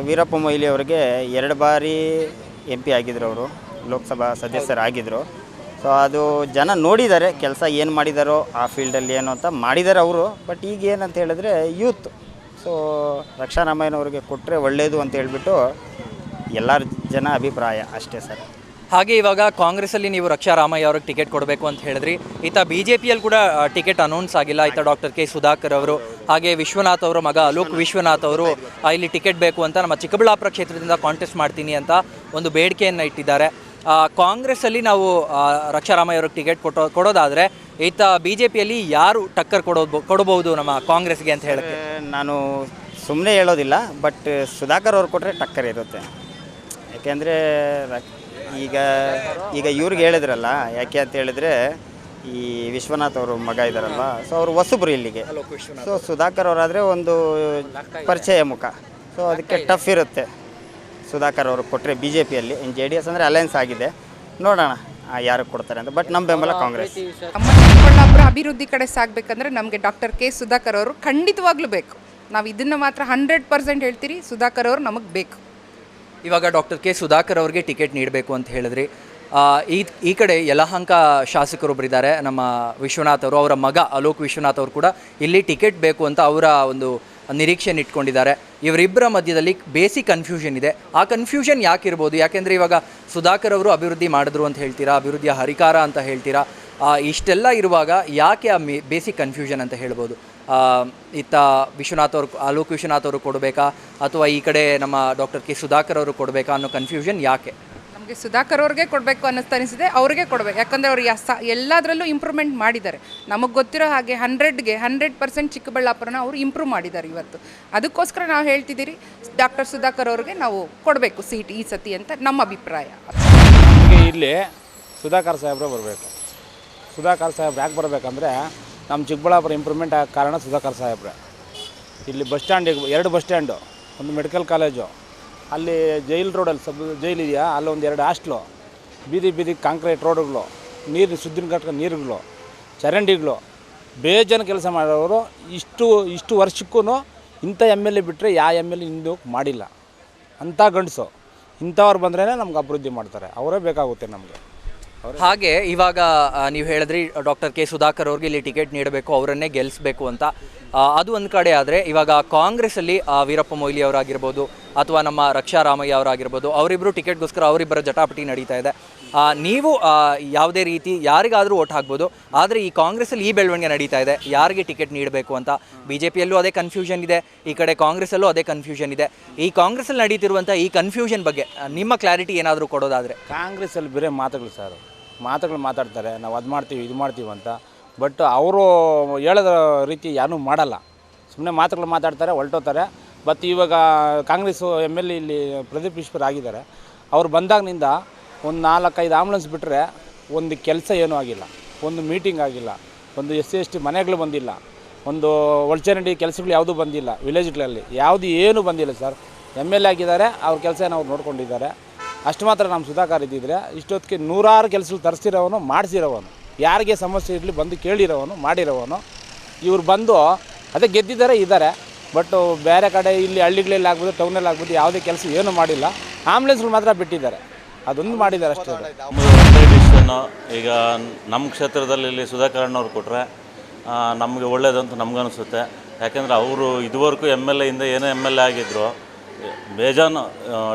Speaker 15: ವೀರಪ್ಪ ಮೊಯ್ಲಿ ಅವರಿಗೆ 2 ಬಾರಿ MP ಆಗಿದ್ರು, ಅವರು ಲೋಕಸಭಾ ಸದಸ್ಯರಾಗಿದ್ದರು. ಸೊ ಅದು ಜನ ನೋಡಿದ್ದಾರೆ, ಕೆಲಸ ಏನು ಮಾಡಿದಾರೋ ಆ ಫೀಲ್ಡಲ್ಲಿ ಏನು ಅಂತ ಮಾಡಿದ್ದಾರೆ ಅವರು. ಬಟ್ ಈಗ ಏನಂತ ಹೇಳಿದ್ರೆ ಯೂತ್, ಸೊ ರಕ್ಷಾರಾಮಯ್ಯನವ್ರಿಗೆ ಕೊಟ್ಟರೆ ಒಳ್ಳೆಯದು ಅಂತ ಹೇಳ್ಬಿಟ್ಟು ಎಲ್ಲರ ಜನ ಅಭಿಪ್ರಾಯ ಅಷ್ಟೇ ಸರ್.
Speaker 1: ಹಾಗೆ ಇವಾಗ ಕಾಂಗ್ರೆಸ್ಸಲ್ಲಿ ನೀವು ರಕ್ಷಾರಾಮಯ್ಯ ಅವ್ರಿಗೆ ಟಿಕೆಟ್ ಕೊಡಬೇಕು ಅಂತ ಹೇಳಿದ್ರಿ. BJPಯಲ್ಲಿ ಕೂಡ ಟಿಕೆಟ್ ಅನೌನ್ಸ್ ಆಗಿಲ್ಲ. ಡಾಕ್ಟರ್ ಕೆ ಸುಧಾಕರ್ ಅವರು ಹಾಗೆ ವಿಶ್ವನಾಥ್ ಅವರ ಮಗ ಅಲೋಕ್ ವಿಶ್ವನಾಥ್ ಅವರು ಇಲ್ಲಿ ಟಿಕೆಟ್ ಬೇಕು ಅಂತ ನಮ್ಮ ಚಿಕ್ಕಬಳ್ಳಾಪುರ ಕ್ಷೇತ್ರದಿಂದ ಕಾಂಟೆಸ್ಟ್ ಮಾಡ್ತೀನಿ ಅಂತ ಒಂದು ಬೇಡಿಕೆಯನ್ನು ಇಟ್ಟಿದ್ದಾರೆ. ಕಾಂಗ್ರೆಸ್ಸಲ್ಲಿ ನಾವು ರಕ್ಷಾರಾಮಯ್ಯ ಅವ್ರಿಗೆ ಟಿಕೆಟ್ ಕೊಡೋದಾದರೆ BJPಯಲ್ಲಿ ಯಾರು ಟಕ್ಕರ್ ಕೊಡಬಹುದು ನಮ್ಮ ಕಾಂಗ್ರೆಸ್ಗೆ ಅಂತ ಹೇಳಕ್ಕೆ?
Speaker 15: ನಾನು ಸುಮ್ಮನೆ ಹೇಳೋದಿಲ್ಲ, ಬಟ್ ಸುಧಾಕರ್ ಅವ್ರು ಕೊಟ್ಟರೆ ಟಕ್ಕರ್ ಇರುತ್ತೆ. ಯಾಕೆಂದರೆ ಈಗ ಇವ್ರಿಗೆ ಹೇಳಿದ್ರಲ್ಲ, ಯಾಕೆ ಅಂತ ಹೇಳಿದ್ರೆ ಈ ವಿಶ್ವನಾಥ್ ಅವರು ಮಗ ಇದ್ದಾರಲ್ವ, ಸೊ ಅವರು ಹೊಸಬ್ರು ಇಲ್ಲಿಗೆ. ಸೊ ಸುಧಾಕರ್ ಅವರಾದರೆ ಒಂದು ಪರಿಚಯ ಮುಖ, ಸೊ ಅದಕ್ಕೆ ಟಫ್ ಇರುತ್ತೆ. ಸುಧಾಕರ್ ಅವರು ಕೊಟ್ಟರೆ BJPಯಲ್ಲಿ, JDS ಅಂದರೆ ಅಲಯನ್ಸ್ ಆಗಿದೆ, ನೋಡೋಣ ಯಾರು ಕೊಡ್ತಾರೆ ಅಂತ. ಬಟ್ ನಮ್ಮ ಬೆಂಬಲ ಕಾಂಗ್ರೆಸ್.
Speaker 16: ನಮ್ಮ ಚಿಕ್ಕಬಳ್ಳಾಪುರ ಅಭಿವೃದ್ಧಿ ಕಡೆ ಸಾಗಬೇಕಂದ್ರೆ ನಮಗೆ ಡಾಕ್ಟರ್ ಕೆ ಸುಧಾಕರ್ ಅವರು ಖಂಡಿತವಾಗ್ಲೂ ಬೇಕು. ನಾವು ಇದನ್ನು ಮಾತ್ರ 100% ಹೇಳ್ತೀರಿ, ಸುಧಾಕರ್ ಅವರು ನಮಗೆ ಬೇಕು.
Speaker 1: ಇವಾಗ ಡಾಕ್ಟರ್ ಕೆ ಸುಧಾಕರ್ ಅವ್ರಿಗೆ ಟಿಕೆಟ್ ನೀಡಬೇಕು ಅಂತ ಹೇಳಿದ್ರಿ. ಈ ಕಡೆ ಯಲಹಂಕ ಶಾಸಕರೊಬ್ಬರಿದ್ದಾರೆ ನಮ್ಮ ವಿಶ್ವನಾಥ್ ಅವರು, ಅವರ ಮಗ ಅಲೋಕ್ ವಿಶ್ವನಾಥ್ ಅವರು ಕೂಡ ಇಲ್ಲಿ ಟಿಕೆಟ್ ಬೇಕು ಅಂತ ಅವರ ಒಂದು ನಿರೀಕ್ಷೆಯನ್ನು ಇಟ್ಕೊಂಡಿದ್ದಾರೆ. ಇವರಿಬ್ಬರ ಮಧ್ಯದಲ್ಲಿ ಬೇಸಿಕ್ ಕನ್ಫ್ಯೂಷನ್ ಇದೆ. ಆ ಕನ್ಫ್ಯೂಷನ್ ಯಾಕಿರ್ಬೋದು? ಯಾಕೆಂದರೆ ಇವಾಗ ಸುಧಾಕರ್ ಅವರು ಅಭಿವೃದ್ಧಿ ಮಾಡಿದ್ರು ಅಂತ ಹೇಳ್ತೀರಾ, ಅಭಿವೃದ್ಧಿಯ ಹರಿಕಾರ ಅಂತ ಹೇಳ್ತೀರಾ. ಇಷ್ಟೆಲ್ಲ ಇರುವಾಗ ಯಾಕೆ ಆ ಬೇಸಿಕ್ ಕನ್ಫ್ಯೂಷನ್ ಅಂತ ಹೇಳ್ಬೋದು? ಇತ್ತ ವಿಶ್ವನಾಥ್ ಅವರು, ಅಲೋಕ್ ವಿಶ್ವನಾಥ್ ಅವರು ಕೊಡಬೇಕಾ ಅಥವಾ ಈ ಕಡೆ ನಮ್ಮ ಡಾಕ್ಟರ್ ಕೆ ಸುಧಾಕರ್ ಅವರು ಕೊಡಬೇಕಾ ಅನ್ನೋ ಕನ್ಫ್ಯೂಷನ್ ಯಾಕೆ?
Speaker 16: ನಮಗೆ ಸುಧಾಕರ್ ಅವ್ರಿಗೆ ಕೊಡಬೇಕು ಅನ್ನಿಸ್ತಾ ಅವ್ರಿಗೆ ಕೊಡಬೇಕು. ಯಾಕಂದರೆ ಅವ್ರು ಎಲ್ಲದರಲ್ಲೂ ಇಂಪ್ರೂವ್ಮೆಂಟ್ ಮಾಡಿದ್ದಾರೆ. ನಮಗೆ ಗೊತ್ತಿರೋ ಹಾಗೆ 100% ಚಿಕ್ಕಬಳ್ಳಾಪುರನ ಅವರು ಇಂಪ್ರೂವ್ ಮಾಡಿದ್ದಾರೆ ಇವತ್ತು. ಅದಕ್ಕೋಸ್ಕರ ನಾವು ಹೇಳ್ತಿದ್ದೀರಿ ಡಾಕ್ಟರ್ ಸುಧಾಕರ್ ಅವ್ರಿಗೆ ನಾವು ಕೊಡಬೇಕು ಸೀಟ್ ಈ ಸತಿ ಅಂತ ನಮ್ಮ ಅಭಿಪ್ರಾಯ.
Speaker 17: ನಮಗೆ ಇಲ್ಲಿ ಸುಧಾಕರ್ ಸಾಹೇಬ್ರೆ ಬರಬೇಕು. ಸುಧಾಕರ್ ಸಾಹೇಬ್ರು ಯಾಕೆ ಬರಬೇಕಂದ್ರೆ ನಮ್ಮ ಚಿಕ್ಕಬಳ್ಳಾಪುರ ಇಂಪ್ರೂವ್ಮೆಂಟ್ ಆಗ ಕಾರಣ ಸುಧಾಕರ್ ಸಾಹೇಬ್ರೆ. ಇಲ್ಲಿ ಬಸ್ ಸ್ಟ್ಯಾಂಡಿಗೆ 2 ಬಸ್ ಸ್ಟ್ಯಾಂಡು, ಒಂದು ಮೆಡಿಕಲ್ ಕಾಲೇಜು, ಅಲ್ಲಿ ಜೈಲ್ ರೋಡಲ್ಲಿ ಜೈಲ್ ಇದೆಯಾ, ಅಲ್ಲೊಂದು 2 ಹಾಸ್ಟ್ಲು, ಬೀದಿ ಕಾಂಕ್ರೀಟ್ ರೋಡುಗಳು, ನೀರು ಶುದ್ಧೀಕರಣ ಘಟಕ ನೀರುಗಳು, ಚರಂಡಿಗಳು, ಬೇಜಾನ್ ಕೆಲಸ ಮಾಡೋರು. ಇಷ್ಟು ವರ್ಷಕ್ಕೂ ಇಂಥ MLA ಬಿಟ್ಟರೆ ಯಾವ MLA ಇಂದು ಮಾಡಿಲ್ಲ. ಅಂಥ ಗಂಡಸು ಇಂಥವ್ರು ಬಂದ್ರೇ ನಮ್ಗೆ ಅಭಿವೃದ್ಧಿ ಮಾಡ್ತಾರೆ. ಅವರೇ ಬೇಕಾಗುತ್ತೆ ನಮಗೆ.
Speaker 1: ಹಾಗೆ ಇವಾಗ ನೀವು ಹೇಳಿದ್ರಿ ಡಾಕ್ಟರ್ ಕೆ ಸುಧಾಕರ್ ಅವ್ರಿಗೆ ಇಲ್ಲಿ ಟಿಕೆಟ್ ನೀಡಬೇಕು, ಅವರನ್ನೇ ಗೆಲ್ಲಿಸಬೇಕು ಅಂತ. ಅದು ಒಂದು ಕಡೆ ಆದರೆ ಇವಾಗ ಕಾಂಗ್ರೆಸ್ಸಲ್ಲಿ ವೀರಪ್ಪ ಮೊಯ್ಲಿ ಅವರಾಗಿರ್ಬೋದು ಅಥವಾ ನಮ್ಮ ರಕ್ಷಾ ರಾಮಯ್ಯ ಅವರಾಗಿರ್ಬೋದು, ಅವರಿಬ್ಬರು ಟಿಕೆಟ್ಗೋಸ್ಕರ ಅವರಿಬ್ಬರ ಜಟಾಪಟಿ ನಡೀತಾ ಇದೆ. ನೀವು ಯಾವುದೇ ರೀತಿ ಯಾರಿಗಾದರೂ ಓಟ್ ಹಾಕ್ಬೋದು, ಆದರೆ ಈ ಕಾಂಗ್ರೆಸ್ಸಲ್ಲಿ ಈ ಬೆಳವಣಿಗೆ ನಡೀತಾ ಇದೆ, ಯಾರಿಗೆ ಟಿಕೆಟ್ ನೀಡಬೇಕು ಅಂತ. BJPಯಲ್ಲೂ ಅದೇ ಕನ್ಫ್ಯೂಷನ್ ಇದೆ, ಈ ಕಡೆ ಕಾಂಗ್ರೆಸ್ಸಲ್ಲೂ ಅದೇ ಕನ್ಫ್ಯೂಷನ್ ಇದೆ. ಈ ಕಾಂಗ್ರೆಸ್ಸಲ್ಲಿ ನಡೀತಿರುವಂಥ ಈ ಕನ್ಫ್ಯೂಷನ್ ಬಗ್ಗೆ ನಿಮ್ಮ ಕ್ಲಾರಿಟಿ ಏನಾದರೂ ಕೊಡೋದಾದರೆ?
Speaker 17: ಕಾಂಗ್ರೆಸ್ಸಲ್ಲಿ ಬರೀ ಮಾತುಗಳು ಸರ್, ಮಾತುಗಳು ಮಾತಾಡ್ತಾರೆ, ನಾವು ಅದು ಮಾಡ್ತೀವಿ ಇದು ಮಾಡ್ತೀವಿ ಅಂತ. ಬಟ್ ಅವರು ಹೇಳೋದ ರೀತಿ ಏನೂ ಮಾಡಲ್ಲ, ಸುಮ್ಮನೆ ಮಾತುಗಳು ಮಾತಾಡ್ತಾರೆ, ಹೊರಟೋತಾರೆ. ಬಟ್ ಇವಾಗ ಕಾಂಗ್ರೆಸ್ಸು MLA ಇಲ್ಲಿ ಪ್ರದೀಪ್ ಈಶ್ವರ್ ಆಗಿದ್ದಾರೆ. ಅವ್ರು ಬಂದಾಗಿನಿಂದ ಒಂದು 4-5 ಆಂಬುಲೆನ್ಸ್ ಬಿಟ್ಟರೆ ಒಂದು ಕೆಲಸ ಏನೂ ಆಗಿಲ್ಲ, ಒಂದು ಮೀಟಿಂಗ್ ಆಗಿಲ್ಲ, ಒಂದು SC/ST ಮನೆಗಳು ಬಂದಿಲ್ಲ, ಒಂದು ಒಳಚರಂಡಿ ಕೆಲಸಗಳು ಯಾವುದೂ ಬಂದಿಲ್ಲ, ವಿಲೇಜ್ಗಳಲ್ಲಿ ಯಾವುದು ಏನೂ ಬಂದಿಲ್ಲ ಸರ್. MLA ಆಗಿದ್ದಾರೆ, ಅವ್ರ ಕೆಲಸ ಅವ್ರು ನೋಡ್ಕೊಂಡಿದ್ದಾರೆ. ಅಷ್ಟು ಮಾತ್ರ ನಮ್ಮ ಸುಧಾಕರ್ ಇದ್ದಿದ್ರೆ ಇಷ್ಟೊತ್ತಿಗೆ 100 ಕೆಲಸಗಳು ತರಿಸಿರೋವನು, ಮಾಡಿಸಿರೋವನು, ಯಾರಿಗೆ ಸಮಸ್ಯೆ ಇರಲಿ ಬಂದು ಕೇಳಿರೋವನು, ಮಾಡಿರೋವನು. ಇವ್ರು ಬಂದು ಅದೇ ಗೆದ್ದಿದ್ದಾರೆ ಇದ್ದಾರೆ. ಬಟ್ ಬೇರೆ ಕಡೆ ಇಲ್ಲಿ ಹಳ್ಳಿಗಳಲ್ಲಿ ಆಗ್ಬೋದು, ಟೌನಲ್ಲಿ ಆಗ್ಬೋದು, ಯಾವುದೇ ಕೆಲಸ ಏನೂ ಮಾಡಿಲ್ಲ. ಆಂಬುಲೆನ್ಸ್ಗಳು ಮಾತ್ರ ಬಿಟ್ಟಿದ್ದಾರೆ, ಅದೊಂದು ಮಾಡಿದ್ದಾರೆ ಅಷ್ಟೇ.
Speaker 18: ಒಂದೇ ಡಿಸಿಷನ್ನು ಈಗ ನಮ್ಮ ಕ್ಷೇತ್ರದಲ್ಲಿ ಇಲ್ಲಿ ಸುಧಾಕರ್ ಅಣ್ಣವ್ರು ಕೊಟ್ಟರೆ ನಮಗೆ ಒಳ್ಳೆಯದಂತ ನಮಗನ್ನಿಸುತ್ತೆ. ಯಾಕೆಂದರೆ ಅವರು ಇದುವರೆಗೂ MLA ಇಂದ ಏನೇ MLA ಆಗಿದ್ದರು ಬೇಜಾನು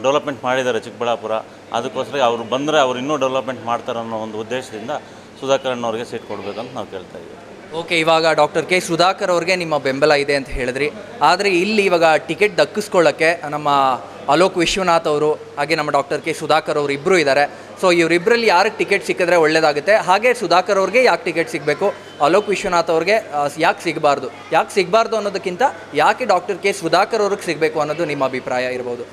Speaker 18: ಡೆವಲಪ್ಮೆಂಟ್ ಮಾಡಿದ್ದಾರೆ ಚಿಕ್ಕಬಳ್ಳಾಪುರ. ಅದಕ್ಕೋಸ್ಕರ ಅವರು ಬಂದರೆ ಅವ್ರು ಇನ್ನೂ ಡೆವಲಪ್ಮೆಂಟ್ ಮಾಡ್ತಾರೆ ಅನ್ನೋ ಒಂದು ಉದ್ದೇಶದಿಂದ ಸುಧಾಕರ್ ಅಣ್ಣವ್ರಿಗೆ ಸೀಟ್ ಕೊಡಬೇಕಂತ ನಾವು ಕೇಳ್ತಾ ಇದ್ದೀವಿ.
Speaker 1: ಓಕೆ, ಇವಾಗ ಡಾಕ್ಟರ್ ಕೆ ಸುಧಾಕರ್ ಅವ್ರಿಗೆ ನಿಮ್ಮ ಬೆಂಬಲ ಇದೆ ಅಂತ ಹೇಳಿದ್ರಿ. ಆದರೆ ಇಲ್ಲಿ ಇವಾಗ ಟಿಕೆಟ್ ದಕ್ಕಿಸ್ಕೊಳ್ಳೋಕ್ಕೆ ನಮ್ಮ ಅಲೋಕ್ ವಿಶ್ವನಾಥ್ ಅವರು ಹಾಗೆ ನಮ್ಮ ಡಾಕ್ಟರ್ ಕೆ ಸುಧಾಕರ್ ಅವರು ಇಬ್ಬರು ಇದ್ದಾರೆ. ಸೊ ಇವರಿಬ್ಬರಲ್ಲಿ ಯಾರಿಗೆ ಟಿಕೆಟ್ ಸಿಕ್ಕಿದ್ರೆ ಒಳ್ಳೆಯದಾಗುತ್ತೆ? ಹಾಗೆ ಸುಧಾಕರ್ ಅವ್ರಿಗೆ ಯಾಕೆ ಟಿಕೆಟ್ ಸಿಗಬೇಕು, ಅಲೋಕ್ ವಿಶ್ವನಾಥ್ ಅವ್ರಿಗೆ ಯಾಕೆ ಸಿಗಬಾರ್ದು ಅನ್ನೋದಕ್ಕಿಂತ ಯಾಕೆ ಡಾಕ್ಟರ್ ಕೆ ಸುಧಾಕರ್ ಅವ್ರಿಗೆ ಸಿಗಬೇಕು ಅನ್ನೋದು ನಿಮ್ಮ ಅಭಿಪ್ರಾಯ ಇರ್ಬೋದು?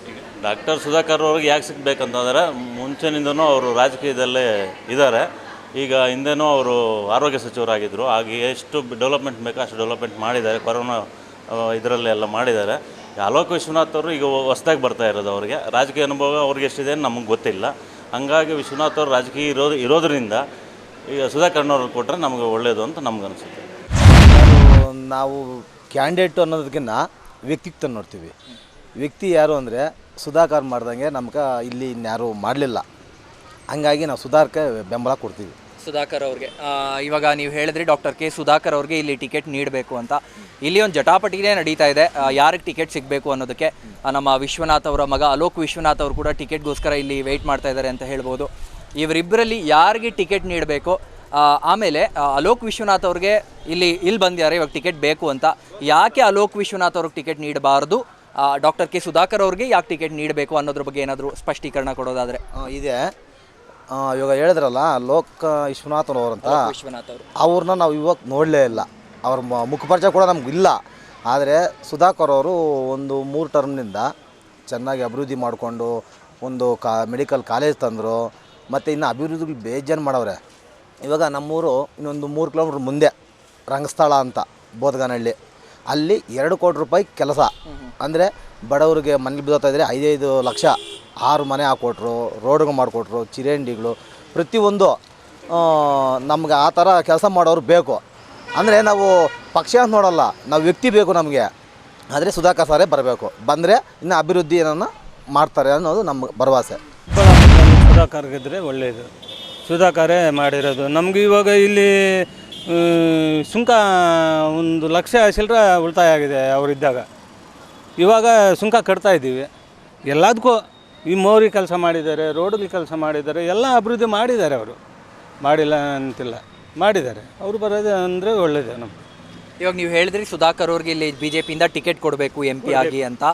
Speaker 18: ಡಾಕ್ಟರ್ ಸುಧಾಕರ್ ಅವ್ರಿಗೆ ಯಾಕೆ ಸಿಗಬೇಕಂತಂದರೆ ಮುಂಚೆನಿಂದನೂ ಅವರು ರಾಜಕೀಯದಲ್ಲೇ ಇದ್ದಾರೆ. ಈಗ ಹಿಂದೆನೂ ಅವರು ಆರೋಗ್ಯ ಸಚಿವರಾಗಿದ್ದರು. ಹಾಗೆ ಎಷ್ಟು ಡೆವಲಪ್ಮೆಂಟ್ ಬೇಕೋ ಅಷ್ಟು ಡೆವಲಪ್ಮೆಂಟ್ ಮಾಡಿದ್ದಾರೆ. ಕೊರೋನಾ ಇದರಲ್ಲೆಲ್ಲ ಮಾಡಿದ್ದಾರೆ. ಅಲೋಕ್ ವಿಶ್ವನಾಥ್ ಅವರು ಈಗ ಹೊಸ್ದಾಗಿ ಬರ್ತಾ ಇರೋದು. ಅವರಿಗೆ ರಾಜಕೀಯ ಅನುಭವ ಅವ್ರಿಗೆ ಎಷ್ಟಿದೆ ನಮಗೆ ಗೊತ್ತಿಲ್ಲ. ಹಾಗಾಗಿ ವಿಶ್ವನಾಥ್ ಅವರು ರಾಜಕೀಯ ಇರೋದರಿಂದ ಈಗ ಸುಧಾಕರ್ನವ್ರು ಕೊಟ್ಟರೆ ನಮಗೆ ಒಳ್ಳೆಯದು ಅಂತ ನಮ್ಗನ್ಸುತ್ತೆ.
Speaker 19: ನಾವು ಕ್ಯಾಂಡಿಡೇಟು ಅನ್ನೋದಕ್ಕಿಂತ ವ್ಯಕ್ತಿತ್ವ ನೋಡ್ತೀವಿ. ವ್ಯಕ್ತಿ ಯಾರು ಅಂದರೆ ಸುಧಾಕರ್ ಮಾಡ್ದಂಗೆ ನಮ್ಗೆ ಇಲ್ಲಿ ಇನ್ಯಾರೂ ಮಾಡಲಿಲ್ಲ. ಹಂಗಾಗಿ ನಾವು ಸುಧಾಕರ್ಗೆ ಬೆಂಬಲ ಕೊಡ್ತೀವಿ.
Speaker 1: ಸುಧಾಕರ್ ಅವ್ರಿಗೆ ಇವಾಗ ನೀವು ಹೇಳಿದ್ರಿ ಡಾಕ್ಟರ್ ಕೆ ಸುಧಾಕರ್ ಅವ್ರಿಗೆ ಇಲ್ಲಿ ಟಿಕೆಟ್ ನೀಡಬೇಕು ಅಂತ. ಇಲ್ಲಿ ಒಂದು ಜಟಾಪಟಿನೇ ನಡೀತಾ ಇದೆ ಯಾರಿಗೆ ಟಿಕೆಟ್ ಸಿಗಬೇಕು ಅನ್ನೋದಕ್ಕೆ. ನಮ್ಮ ವಿಶ್ವನಾಥ್ ಅವರ ಮಗ ಅಲೋಕ್ ವಿಶ್ವನಾಥ್ ಅವರು ಕೂಡ ಟಿಕೆಟ್ಗೋಸ್ಕರ ಇಲ್ಲಿ ವೆಯ್ಟ್ ಮಾಡ್ತಾ ಇದ್ದಾರೆ ಅಂತ ಹೇಳ್ಬೋದು. ಇವರಿಬ್ಬರಲ್ಲಿ ಯಾರಿಗೆ ಟಿಕೆಟ್ ನೀಡಬೇಕು, ಆಮೇಲೆ ಅಲೋಕ್ ವಿಶ್ವನಾಥ್ ಅವ್ರಿಗೆ ಇಲ್ಲಿ ಬಂದಿದ್ದಾರೆ ಇವಾಗ ಟಿಕೆಟ್ ಬೇಕು ಅಂತ, ಯಾಕೆ ಅಲೋಕ್ ವಿಶ್ವನಾಥ್ ಅವ್ರಿಗೆ ಟಿಕೆಟ್ ನೀಡಬಾರ್ದು, ಡಾಕ್ಟರ್ ಕೆ ಸುಧಾಕರ್ ಅವ್ರಿಗೆ ಯಾಕೆ ಟಿಕೆಟ್ ನೀಡಬೇಕು ಅನ್ನೋದ್ರ ಬಗ್ಗೆ ಏನಾದರೂ ಸ್ಪಷ್ಟೀಕರಣ ಕೊಡೋದಾದರೆ?
Speaker 19: ಇದೆ, ಇವಾಗ ಹೇಳಿದ್ರಲ್ಲ ಲೋಕ್ ವಿಶ್ವನಾಥ್ ಅವರಂತ, ಅವ್ರನ್ನ ನಾವು ಇವಾಗ ನೋಡಲೇ ಇಲ್ಲ. ಅವ್ರ ಮುಖಪರಿಚಯ ಕೂಡ ನಮಗಿಲ್ಲ. ಆದರೆ ಸುಧಾಕರ್ ಅವರು ಒಂದು 3 ಟರ್ಮ್ನಿಂದ ಚೆನ್ನಾಗಿ ಅಭಿವೃದ್ಧಿ ಮಾಡಿಕೊಂಡು ಒಂದು ಮೆಡಿಕಲ್ ಕಾಲೇಜ್ ತಂದರು. ಮತ್ತು ಇನ್ನು ಅಭಿವೃದ್ಧಿಗಳು ಬೇಜಾನು ಮಾಡವ್ರೆ. ಇವಾಗ ನಮ್ಮೂರು ಇನ್ನೊಂದು 3 ಕಿಲೋಮೀಟ್ರ್ ಮುಂದೆ ರಂಗಸ್ಥಳ ಅಂತ ಬೋಧಗನಹಳ್ಳಿ, ಅಲ್ಲಿ 2 ಕೋಟಿ ರೂಪಾಯಿ ಕೆಲಸ. ಅಂದರೆ ಬಡವರಿಗೆ ಮನೇಲಿ ಬಿದ್ದೋಗ್ತಾ ಇದ್ದರೆ 5-5 ಲಕ್ಷ 6 ಮನೆ ಹಾಕ್ಕೊಟ್ರು, ರೋಡ್ಗಳು ಮಾಡಿಕೊಟ್ರು, ಚಿರಂಡಿಗಳು, ಪ್ರತಿಯೊಂದು ನಮ್ಗೆ ಆ ಥರ ಕೆಲಸ ಮಾಡೋರು ಬೇಕು. ಅಂದರೆ ನಾವು ಪಕ್ಷ ಅಂತ ನೋಡೋಲ್ಲ, ನಾವು ವ್ಯಕ್ತಿ ಬೇಕು ನಮಗೆ. ಆದರೆ ಸುಧಾಕರ್ ಸಾರೇ ಬರಬೇಕು. ಬಂದರೆ ಇನ್ನು ಅಭಿವೃದ್ಧಿ ಏನನ್ನ ಮಾಡ್ತಾರೆ ಅನ್ನೋದು ನಮ್ಮ ಭರವಸೆ.
Speaker 10: ಸುಧಾಕರ್ ಗೆದ್ದರೆ ಒಳ್ಳೆಯದು.
Speaker 20: ಸುಧಾಕರೇ ಮಾಡಿರೋದು. ನಮ್ಗೆ ಇವಾಗ ಇಲ್ಲಿ ಸುಂಕ 1,00,000 ಚಿಲ್ಲರೆ ಉಳಿತಾಯ ಆಗಿದೆ ಅವರಿದ್ದಾಗ. ಇವಾಗ ಸುಂಕ ಕಟ್ತಾ ಇದ್ದೀವಿ. ಎಲ್ಲದಕ್ಕೂ ಈ ಮೋರಿ ಕೆಲಸ ಮಾಡಿದ್ದಾರೆ, ರೋಡ್ಗೆ ಕೆಲಸ ಮಾಡಿದ್ದಾರೆ, ಎಲ್ಲ ಅಭಿವೃದ್ಧಿ ಮಾಡಿದ್ದಾರೆ. ಅವರು ಮಾಡಿಲ್ಲ ಅಂತಿಲ್ಲ, ಮಾಡಿದ್ದಾರೆ. ಅವರು ಬರೋದು ಅಂದರೆ ಒಳ್ಳೆಯದು ನಮ್ಗೆ.
Speaker 1: ಇವಾಗ ನೀವು ಹೇಳಿದ್ರಿ ಸುಧಾಕರ್ ಅವ್ರಿಗೆ ಇಲ್ಲಿ ಬಿಜೆಪಿಯಿಂದ ಟಿಕೆಟ್ ಕೊಡಬೇಕು MP ಆಗಿ ಅಂತ.